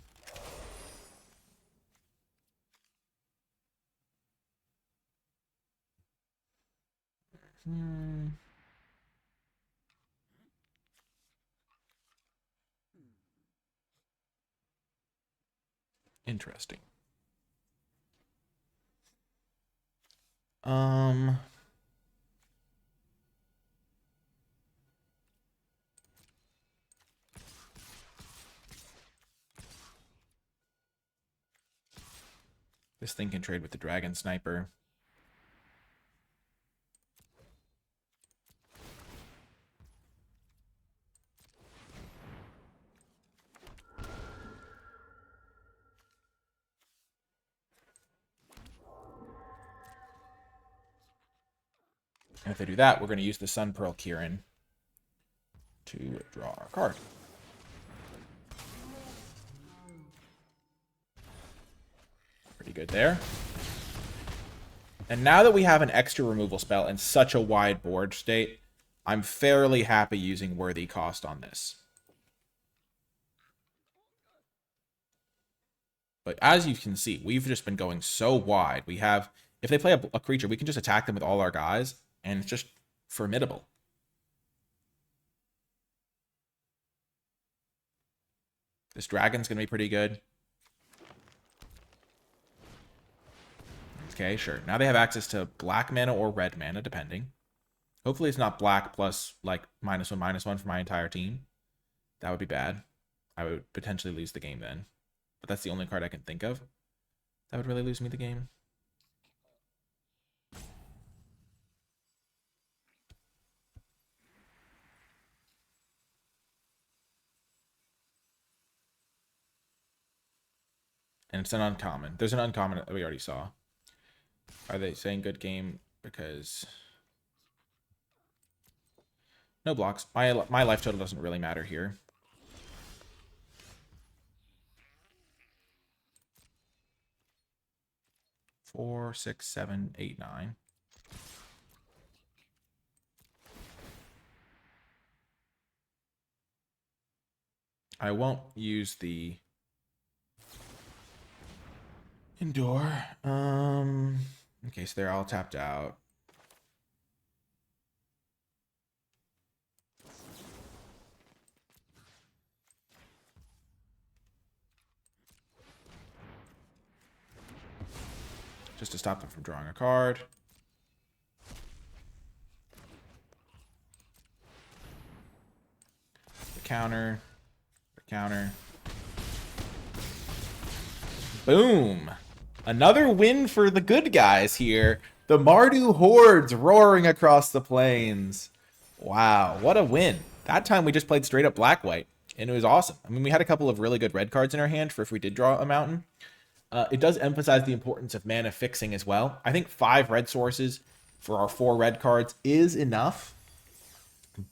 Interesting. This thing can trade with the Dragon Sniper. And if they do that, we're going to use the Sun Pearl Kieran to draw our card. Pretty good there. And now that we have an extra removal spell and such a wide board state, I'm fairly happy using Worthy Cost on this. But as you can see, we've just been going so wide. We have, if they play a creature, we can just attack them with all our guys, and it's just formidable. This dragon's going to be pretty good. Okay, sure. Now they have access to black mana or red mana, depending. Hopefully it's not black plus, like, -1/-1 for my entire team. That would be bad. I would potentially lose the game then. But that's the only card I can think of that would really lose me the game. And it's an uncommon. There's an uncommon that we already saw. Are they saying good game? Because no blocks. My life total doesn't really matter here. Four, 6, 7, 8, 9. I won't use the Endure. Okay, so they're all tapped out. Just to stop them from drawing a card. The counter. The counter. Boom. Another win for the good guys here. The Mardu hordes roaring across the plains. Wow, what a win. That time we just played straight up black-white, and it was awesome. I mean, we had a couple of really good red cards in our hand for if we did draw a mountain. It does emphasize the importance of mana fixing as well. I think 5 red sources for our 4 red cards is enough,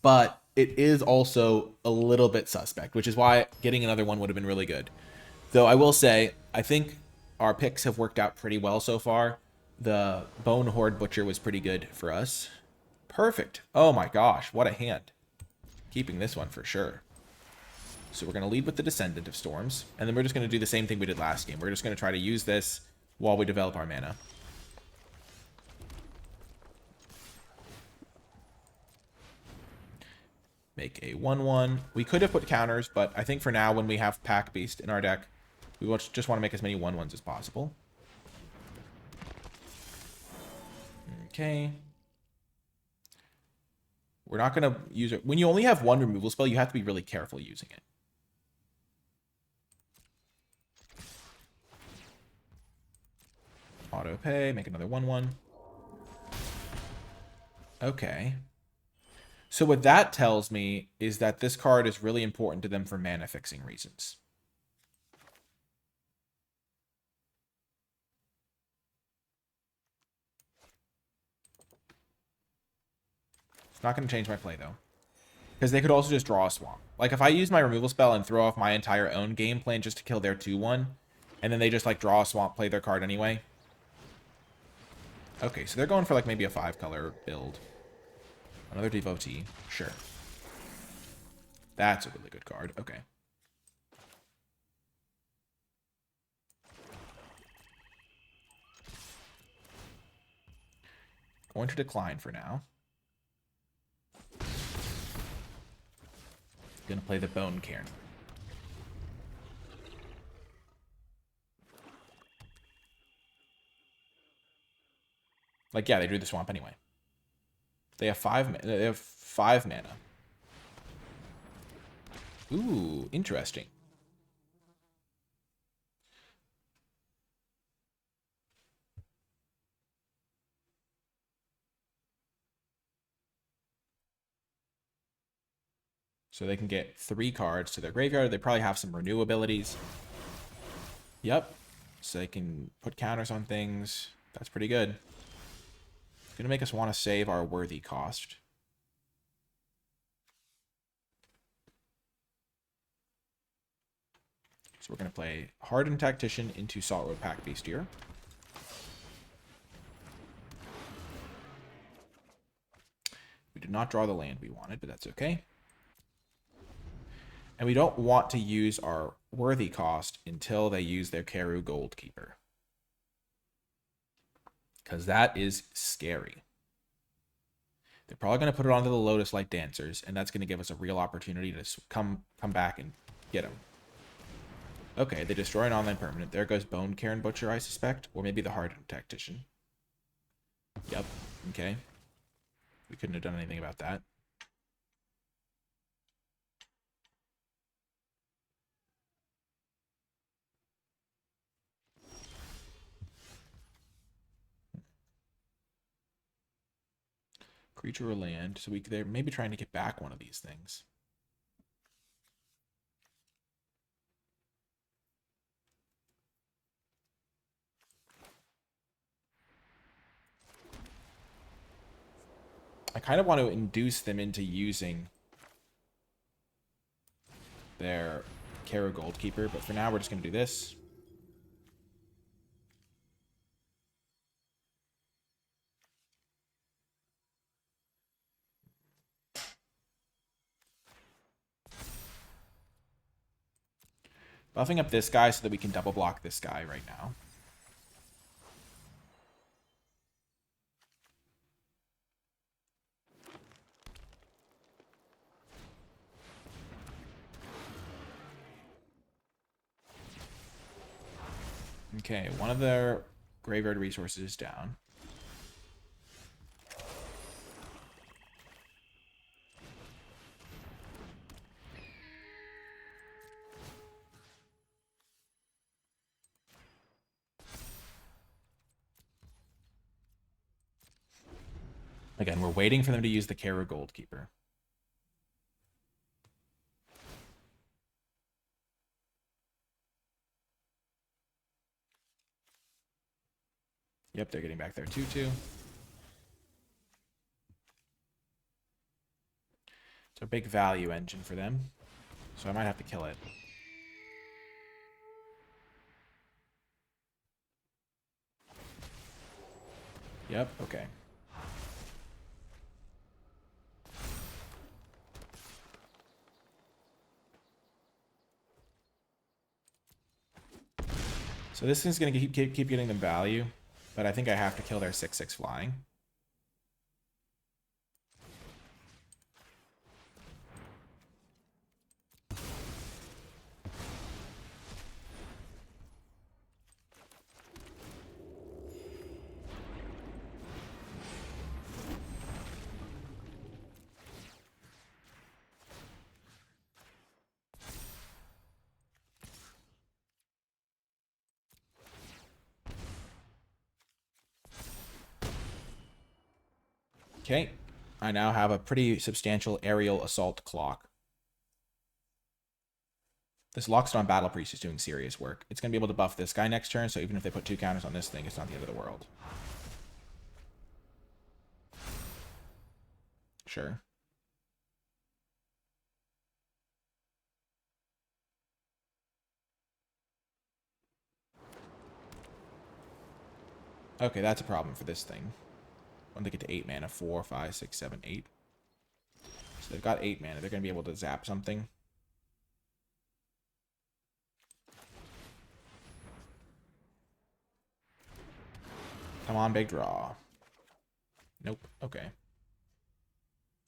but it is also a little bit suspect, which is why getting another one would have been really good. Though I will say, I think our picks have worked out pretty well so far. The Bone Horde Butcher was pretty good for us. Perfect. Oh my gosh, what a hand. Keeping this one for sure. So we're going to lead with the Descendant of Storms, and then we're just going to do the same thing we did last game. We're just going to try to use this while we develop our mana. Make a 1/1. We could have put counters, but I think for now, when we have Pack Beast in our deck, we just want to make as many 1/1s as possible. Okay. We're not going to use it. When you only have one removal spell, you have to be really careful using it. Auto pay, make another 1/1. Okay. So what that tells me is that this card is really important to them for mana fixing reasons. It's not going to change my play, though. Because they could also just draw a swamp. Like, if I use my removal spell and throw off my entire own game plan just to kill their 2/1, and then they just, like, draw a swamp, play their card anyway. Okay, so they're going for, like, maybe a 5-color build. Another Devotee. Sure. That's a really good card. Okay. Going to decline for now. Gonna play the Bone Cairn. Like, yeah, they drew the swamp anyway. They have 5 mana. Ooh, interesting. So they can get 3 cards to their graveyard. They probably have some renew abilities. Yep. So they can put counters on things. That's pretty good. It's going to make us want to save our worthy cost. So we're going to play Hardened Tactician into Saltroad Pack Beast here. We did not draw the land we wanted, but that's okay. And we don't want to use our worthy cost until they use their Keru Goldkeeper. Because that is scary. They're probably going to put it onto the Lotus Light Dancers, and that's going to give us a real opportunity to come back and get them. Okay, they destroy an online permanent. There goes Bone Cairn Butcher, I suspect. Or maybe the Hardened Tactician. Yep, okay. We couldn't have done anything about that. Creature or land. So they're maybe trying to get back one of these things. I kind of want to induce them into using their Keru Goldkeeper, but for now we're just going to do this. Buffing up this guy so that we can double block this guy right now. Okay, one of their graveyard resources is down. Again, we're waiting for them to use the Keru Goldkeeper. Yep, they're getting back their 2/2. It's a big value engine for them. So I might have to kill it. Yep, okay. So So this thing's going to keep getting them value, but I think I have to kill their 6/6 flying. Okay, I now have a pretty substantial aerial assault clock. This Lockstone Battle Priest is doing serious work. It's going to be able to buff this guy next turn, so even if they put 2 counters on this thing, it's not the end of the world. Sure. Okay, that's a problem for this thing. When they get to 8 mana, 4, 5, 6, 7, 8. So they've got 8 mana. They're going to be able to zap something. Come on, big draw. Nope. Okay.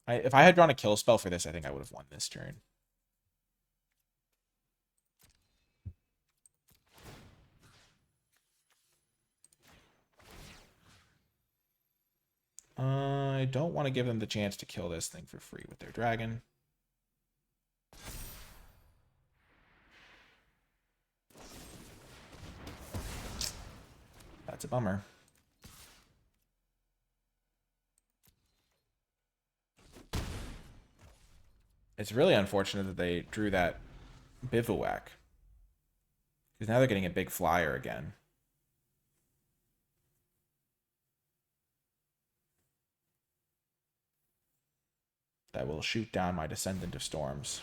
If I had drawn a kill spell for this, I think I would have won this turn. I don't want to give them the chance to kill this thing for free with their dragon. That's a bummer. It's really unfortunate that they drew that bivouac. Because now they're getting a big flyer again. That will shoot down my Descendant of Storms.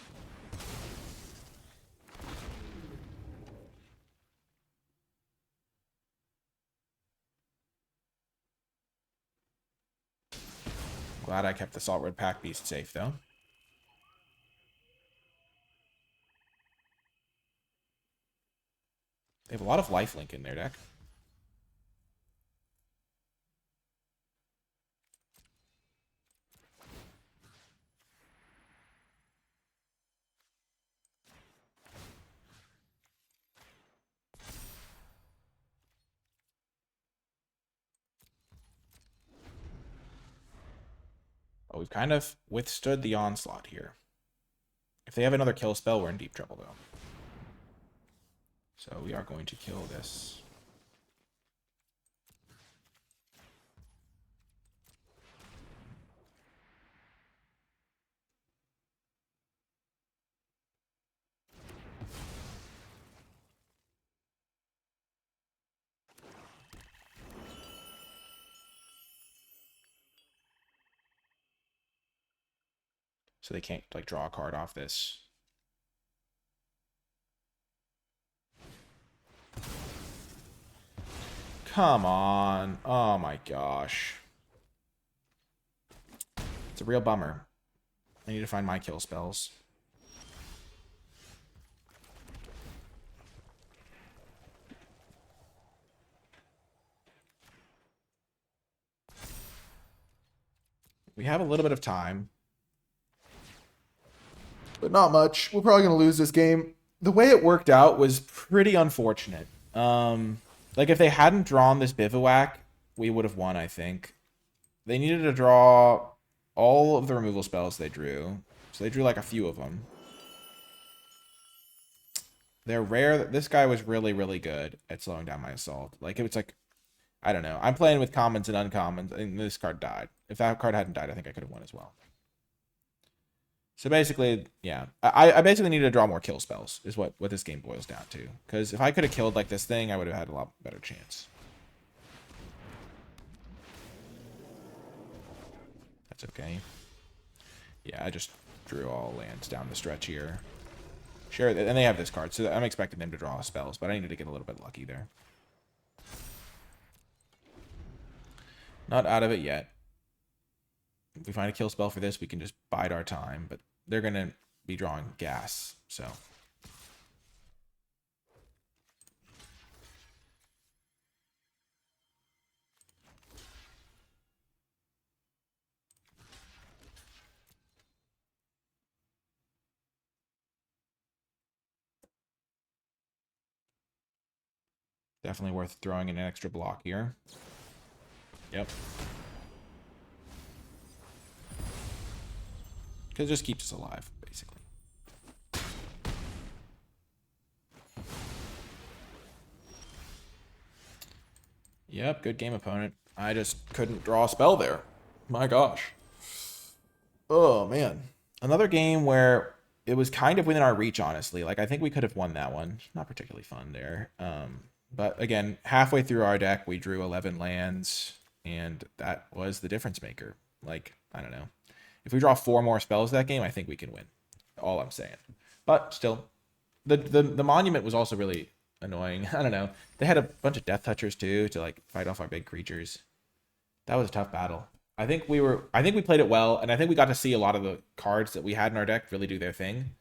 Glad I kept the Saltwood Pack Beast safe, though. They have a lot of lifelink in their deck. Oh, we've kind of withstood the onslaught here. If they have another kill spell, we're in deep trouble, though. So we are going to kill this. So they can't, like, draw a card off this. Come on. Oh my gosh. It's a real bummer. I need to find my kill spells. We have a little bit of time. But not much. We're probably going to lose this game. The way it worked out was pretty unfortunate. Like, if they hadn't drawn this bivouac, we would have won, I think. They needed to draw all of the removal spells they drew. So they drew, like, a few of them. They're rare. This guy was really, really good at slowing down my assault. Like, it was like, I don't know. I'm playing with commons and uncommons, and this card died. If that card hadn't died, I think I could have won as well. So basically, yeah. I basically needed to draw more kill spells, is what this game boils down to. Because if I could have killed, like, this thing, I would have had a lot better chance. That's okay. Yeah, I just drew all lands down the stretch here. Sure, and they have this card, so I'm expecting them to draw spells, but I needed to get a little bit lucky there. Not out of it yet. If we find a kill spell for this, we can just bide our time, but they're going to be drawing gas, so. Definitely worth throwing in an extra block here. Yep. Because it just keeps us alive, basically. Yep, good game, opponent. I just couldn't draw a spell there. My gosh. Oh, man. Another game where it was kind of within our reach, honestly. Like, I think we could have won that one. Not particularly fun there. But again, halfway through our deck, we drew 11 lands, and that was the difference maker. Like, I don't know. If we draw 4 more spells that game, I think we can win. All I'm saying. But still, the monument was also really annoying. I don't know. They had a bunch of death touchers too to like fight off our big creatures. That was a tough battle. I think we played it well, and I think we got to see a lot of the cards that we had in our deck really do their thing.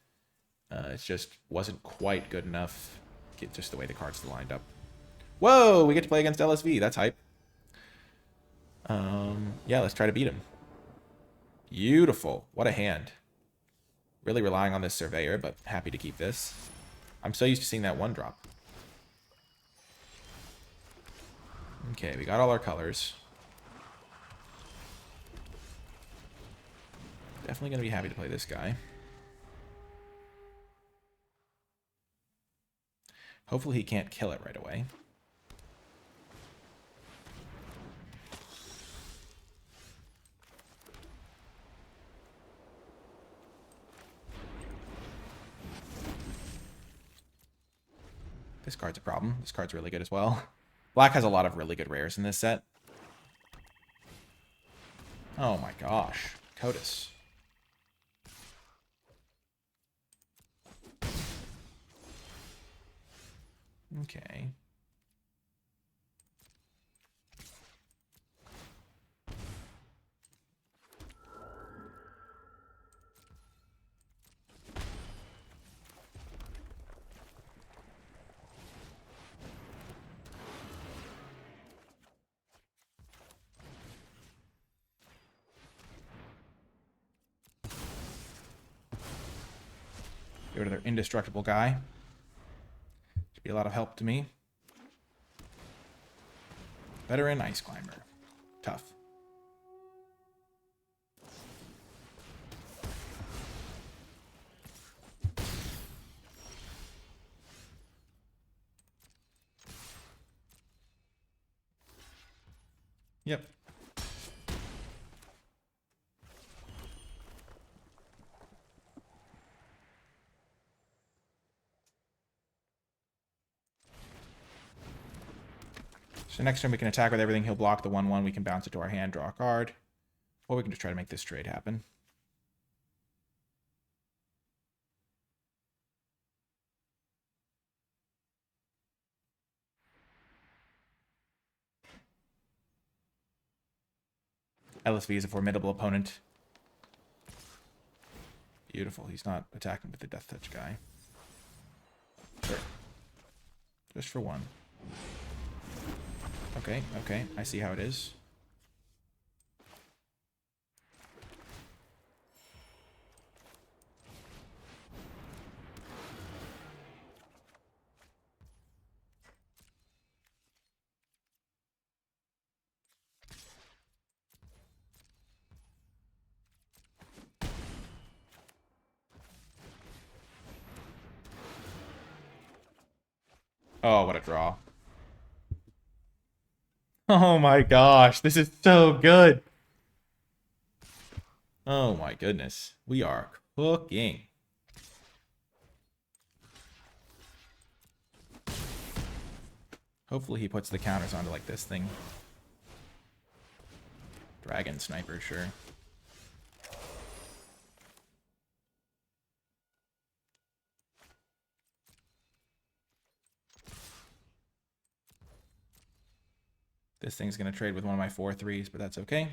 It just wasn't quite good enough. Just the way the cards lined up. Whoa, we get to play against LSV. That's hype. Yeah, let's try to beat him. Beautiful. What a hand. Really relying on this Surveyor, but happy to keep this. I'm so used to seeing that 1-drop. Okay, we got all our colors. Definitely going to be happy to play this guy. Hopefully he can't kill it right away. This card's a problem. This card's really good as well. Black has a lot of really good rares in this set. Oh my gosh. Codas. Okay. Go to their indestructible guy. Should be a lot of help to me. Veteran Ice Climber. Tough. Yep. So next turn we can attack with everything. He'll block the 1/1. We can bounce it to our hand, draw a card. Or we can just try to make this trade happen. LSV is a formidable opponent. Beautiful. He's not attacking with the Death Touch guy. Sure. Just for 1. Okay, okay. I see how it is. Oh, what a draw. Oh my gosh, this is so good. Oh my goodness. We are cooking. Hopefully he puts the counters onto like this thing. Dragon Sniper, sure. This thing's going to trade with one of my 4/3s, but that's okay.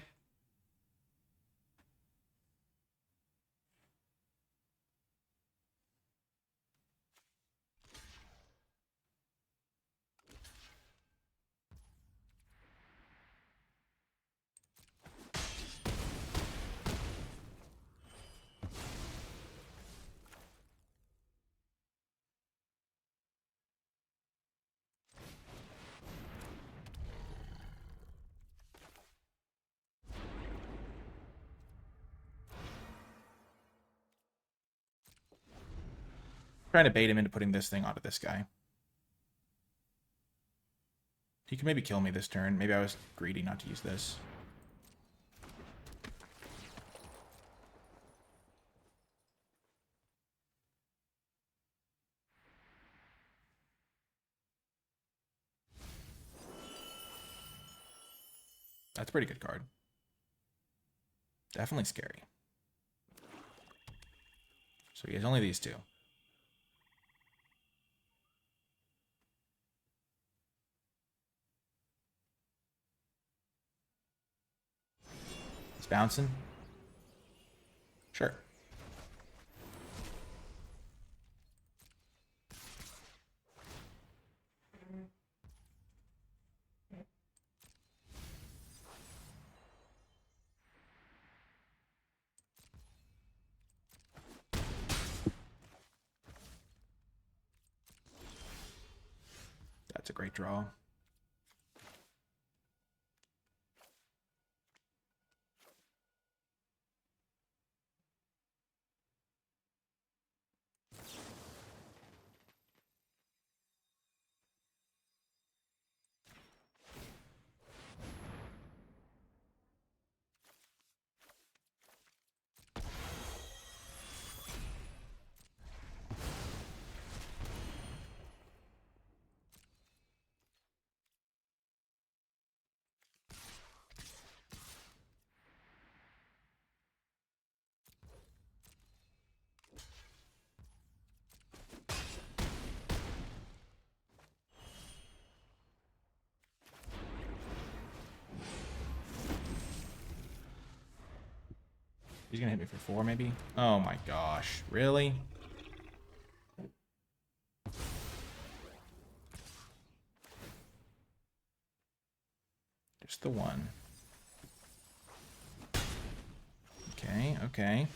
trying to bait him into putting this thing onto this guy. He could maybe kill me this turn. Maybe I was greedy not to use this. That's a pretty good card. Definitely scary. So he has only these two. He's bouncing. Sure. That's a great draw. He's gonna hit me for 4, maybe? Oh my gosh. Really? Just the one. Okay, okay.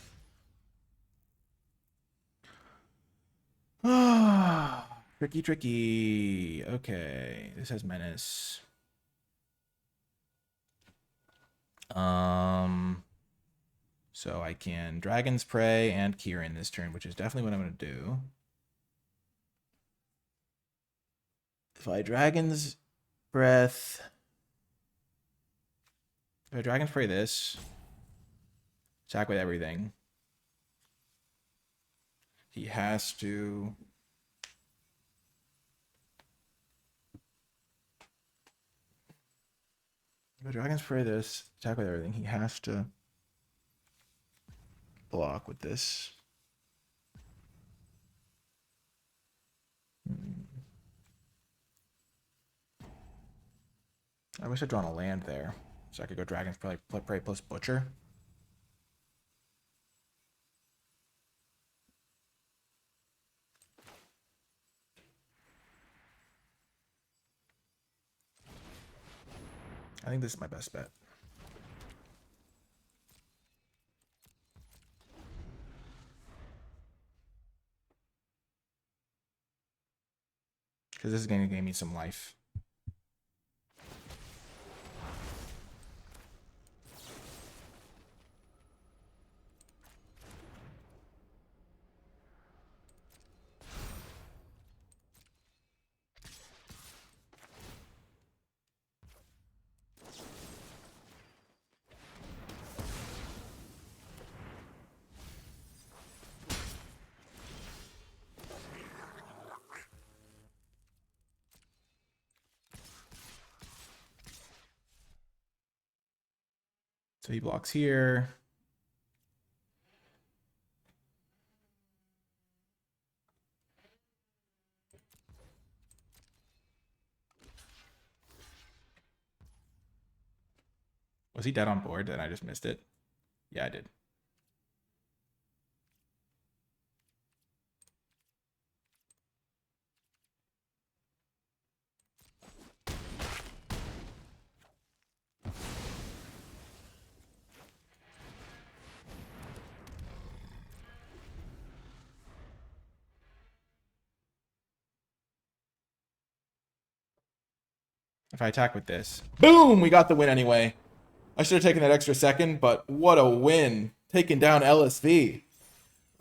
Ah, tricky, tricky. Okay, this has menace. So I can Dragon's Prey and Kieran this turn, which is definitely what I'm going to do. If I Dragon's Breath... If I Dragon's Prey this, attack with everything, he has to... If I Dragon's Prey this, attack with everything, he has to block with this. I wish I'd drawn a land there, so I could go Dragon's Prey plus Butcher. I think this is my best bet. Because this is going to gain me some life. So he blocks here. Was he dead on board and I just missed it? Yeah, I did. If I attack with this, boom, we got the win anyway. I should have taken that extra second, but what a win. Taking down LSV.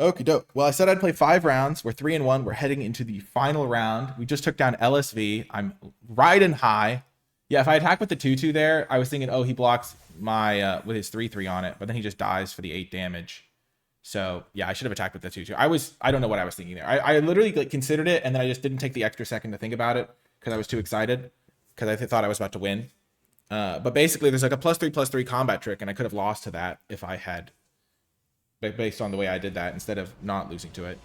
Okie doke. Well, I said I'd play 5 rounds. We're 3-1. We're heading into the final round. We just took down LSV. I'm riding high. Yeah, if I attack with the 2-2 there, I was thinking, oh, he blocks my with his 3-3 on it, but then he just dies for the 8 damage. So yeah, I should have attacked with the 2-2. I don't know what I was thinking there. I literally like considered it, and then I just didn't take the extra second to think about it because I was too excited because I thought I was about to win. But basically, there's like a +3/+3 combat trick, and I could have lost to that if I had, based on the way I did that, instead of not losing to it.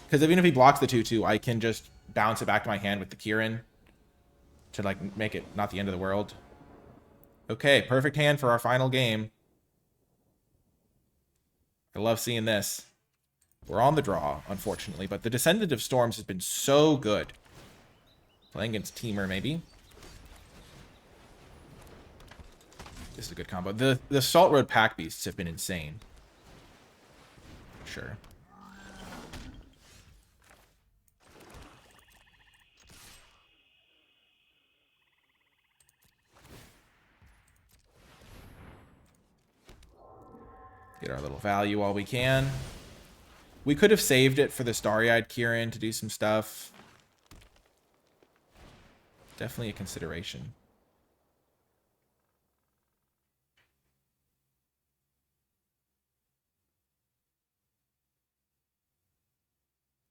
Because even if he blocks the 2-2, I can just bounce it back to my hand with the Kieran to like make it not the end of the world. Okay, perfect hand for our final game. I love seeing this. We're on the draw, unfortunately, but the Descendant of Storms has been so good. Playing against Teamer, maybe. This is a good combo. The Salt Road Pack Beasts have been insane. Sure. Get our little value while we can. We could have saved it for the Starry-Eyed Kieran to do some stuff. Definitely a consideration.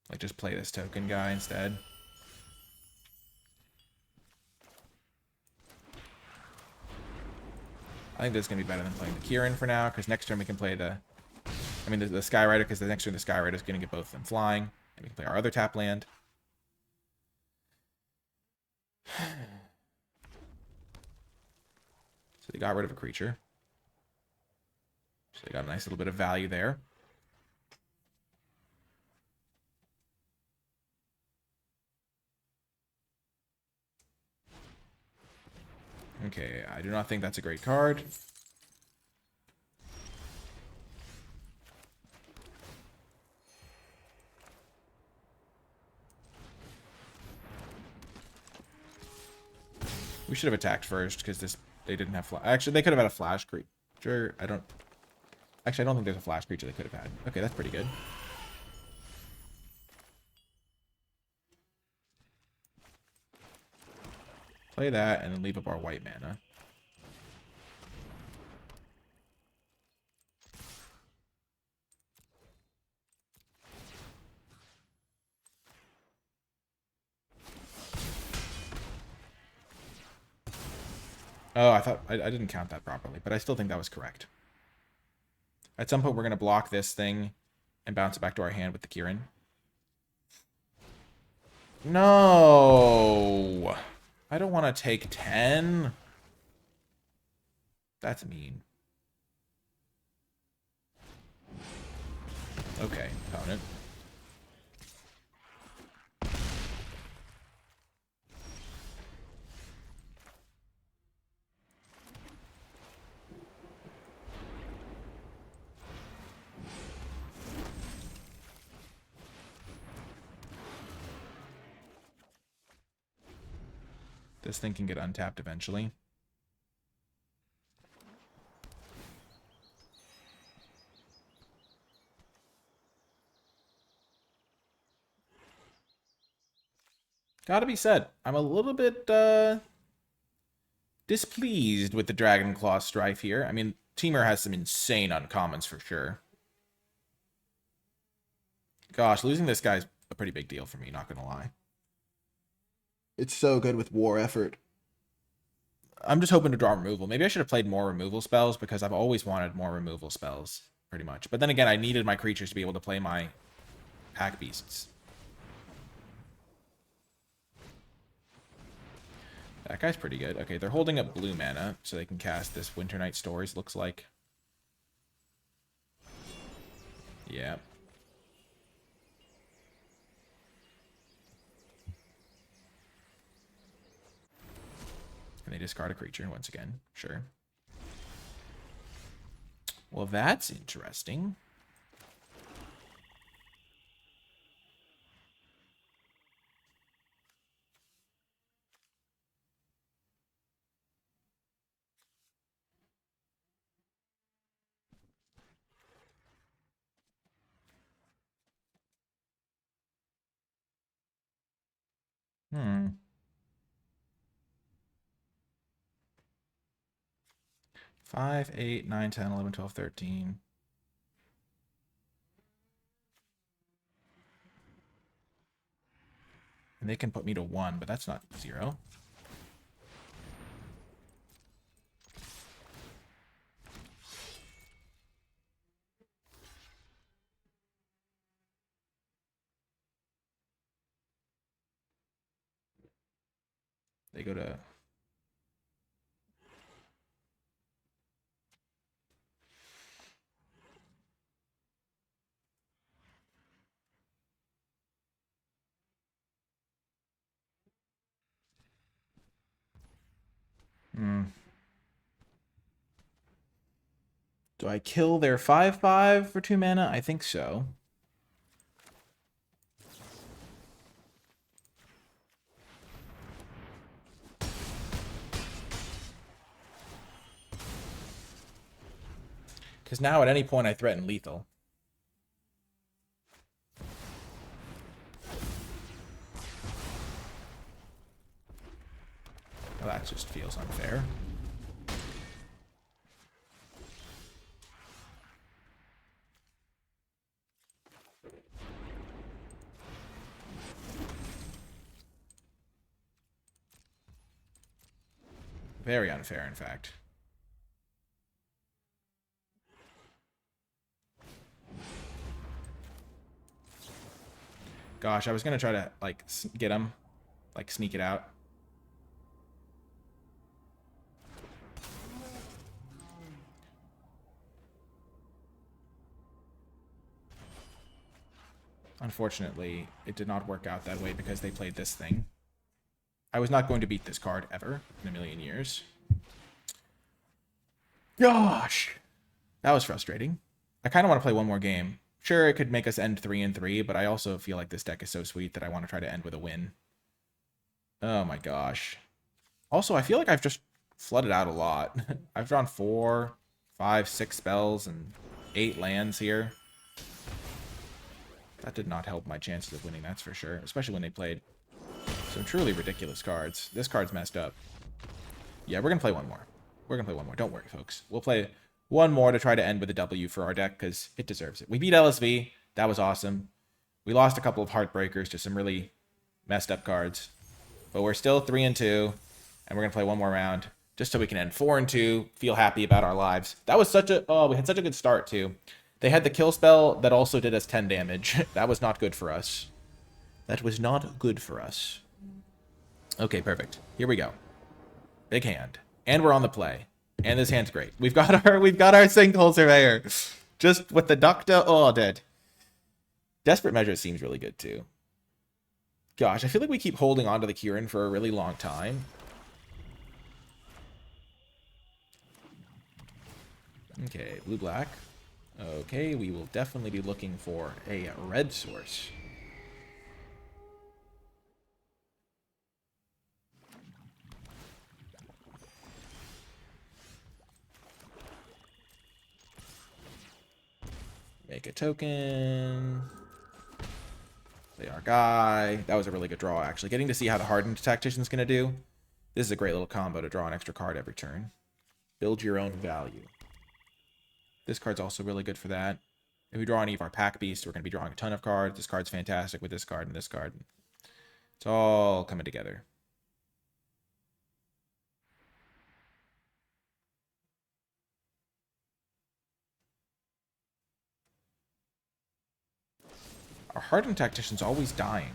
Like, just play this token guy instead. I think this is going to be better than playing the Kieran for now, because next turn we can play the Skyrider, because the next turn the Skyrider is going to get both of them flying. And we can play our other tap land. So they got rid of a creature. So they got a nice little bit of value there. Okay, I do not think that's a great card. We should have attacked first because they didn't have flash. Actually, they could have had a flash creature. I don't think there's a flash creature they could have had. Okay, that's pretty good. Play that and then leave up our white mana. Oh, I thought I didn't count that properly, but I still think that was correct. At some point, we're going to block this thing and bounce it back to our hand with the Kieran. No! I don't want to take 10. That's mean. Okay, opponent. This thing can get untapped eventually. Gotta be said, I'm a little bit displeased with the Dragon Claw Strife here. I mean, Teamer has some insane uncommons for sure. Gosh, losing this guy's a pretty big deal for me, not gonna lie. It's so good with War Effort. I'm just hoping to draw removal. Maybe I should have played more removal spells because I've always wanted more removal spells, pretty much. But then again, I needed my creatures to be able to play my pack beasts. That guy's pretty good. Okay, they're holding up blue mana, so they can cast this Winter Night Stories, looks like. Yeah. And they discard a creature once again. Sure. Well, that's interesting. Hmm. 5, 8, 9, 10, 11, 12, 13. And they can put me to 1, but that's not 0. They go to... Hmm. Do I kill their 5/5 for 2 mana? I think so. Because now at any point I threaten lethal. Well, that just feels unfair. Very unfair, in fact. Gosh, I was going to try to, like, get him. Like, sneak it out. Unfortunately, it did not work out that way because they played this thing. I was not going to beat this card ever in a million years. Gosh! That was frustrating. I kind of want to play one more game. Sure, it could make us end 3-3, but I also feel like this deck is so sweet that I want to try to end with a win. Oh my gosh. Also, I feel like I've just flooded out a lot. I've drawn 4, 5, 6 spells and 8 lands here. That did not help my chances of winning, that's for sure. Especially when they played some truly ridiculous cards. This card's messed up. Yeah, we're going to play one more. We're going to play one more. Don't worry, folks. We'll play one more to try to end with a W for our deck because it deserves it. We beat LSV. That was awesome. We lost a couple of heartbreakers to some really messed up cards. But we're still 3-2. And we're going to play one more round just so we can end 4-2, feel happy about our lives. That was such a... Oh, we had such a good start, too. They had the kill spell that also did us 10 damage. That was not good for us. That was not good for us. Okay, perfect. Here we go. Big hand. And we're on the play. And this hand's great. We've got our Sinkhole Surveyor. Just with the Ducta. Oh, dead. Desperate Measure seems really good, too. Gosh, I feel like we keep holding on to the Kieran for a really long time. Okay, blue-black. Okay, we will definitely be looking for a red source. Make a token. Play our guy. That was a really good draw, actually. Getting to see how the Hardened Tactician's going to do. This is a great little combo to draw an extra card every turn. Build your own value. This card's also really good for that. If we draw any of our pack beasts, we're going to be drawing a ton of cards. This card's fantastic with this card and this card. It's all coming together. Our Hardened Tactician's always dying.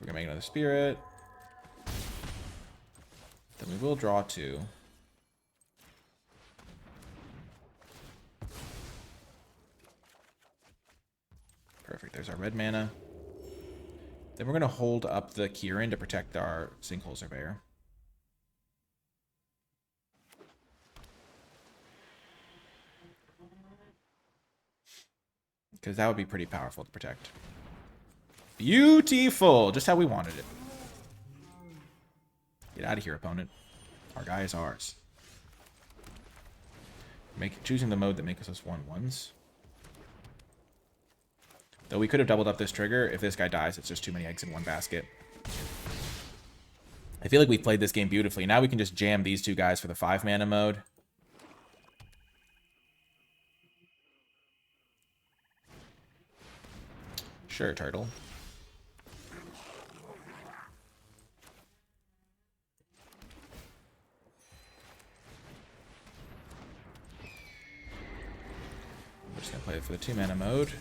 We're going to make another Spirit. Then we will draw 2. Perfect. There's our red mana. Then we're going to hold up the Kieran to protect our Sinkhole Surveyor. Because that would be pretty powerful to protect. Beautiful! Just how we wanted it. Get out of here, opponent. Our guy is ours. choosing the mode that makes us 1/1s. Though we could have doubled up this trigger. If this guy dies, it's just too many eggs in one basket. I feel like we played this game beautifully. Now we can just jam these two guys for the 5-mana mode. Sure, turtle. We're just going to play it for the 2-mana mode.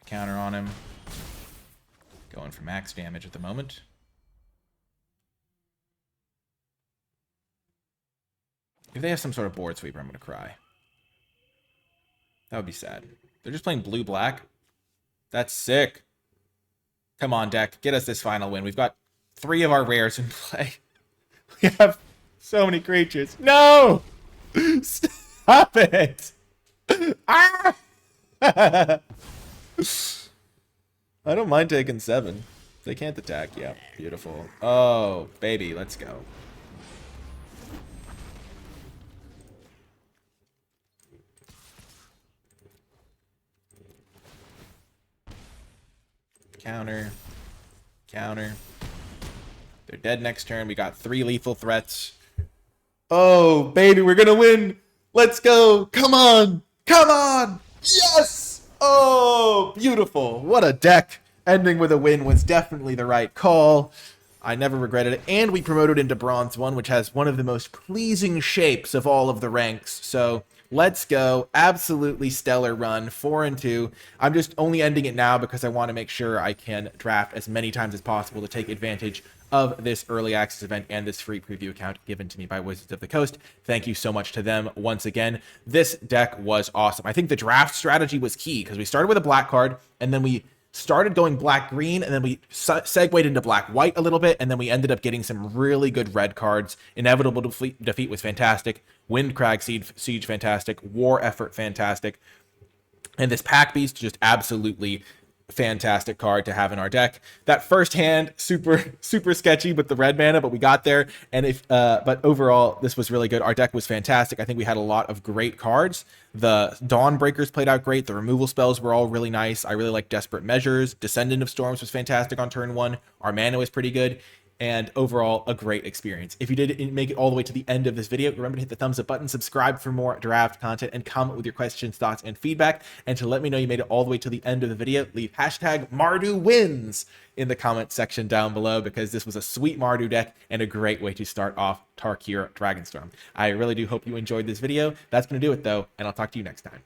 Counter on him. Going for max damage at the moment. If they have some sort of board sweeper, I'm going to cry. That would be sad. They're just playing blue-black. That's sick. Come on, deck. Get us this final win. We've got 3 of our rares in play. We have so many creatures. No! Stop it! Ah! I don't mind taking 7. They can't attack. Yeah, beautiful. Oh, baby, let's go. Counter. Counter. They're dead next turn. We got 3 lethal threats. Oh, baby, we're going to win. Let's go. Come on. Come on. Yes. Oh, beautiful. What a deck. Ending with a win was definitely the right call. I never regretted it. And we promoted into Bronze 1, which has one of the most pleasing shapes of all of the ranks. So let's go. Absolutely stellar run. 4-2. I'm just only ending it now because I want to make sure I can draft as many times as possible to take advantage of this early access event and this free preview account given to me by Wizards of the Coast. Thank you so much to them once again. This deck was awesome. I think the draft strategy was key because we started with a black card and then we started going black-green, and then we segued into black-white a little bit, and then we ended up getting some really good red cards. Inevitable Defeat was fantastic. Windcrag Siege, fantastic. War Effort, fantastic. And this Pack Beast, just absolutely fantastic card to have in our deck. That first hand, super sketchy with the red mana, but we got there. And but overall, this was really good. Our deck was fantastic. I think we had a lot of great cards. The Dawnbreakers played out great. The removal spells were all really nice. I really like Desperate Measures. Descendant of Storms was fantastic on turn 1. Our mana was pretty good. And overall, a great experience. If you did make it all the way to the end of this video, remember to hit the thumbs up button, subscribe for more draft content, and comment with your questions, thoughts, and feedback. And to let me know you made it all the way to the end of the video, leave hashtag MarduWins in the comment section down below, because this was a sweet Mardu deck and a great way to start off Tarkir Dragonstorm. I really do hope you enjoyed this video. That's going to do it, though, and I'll talk to you next time.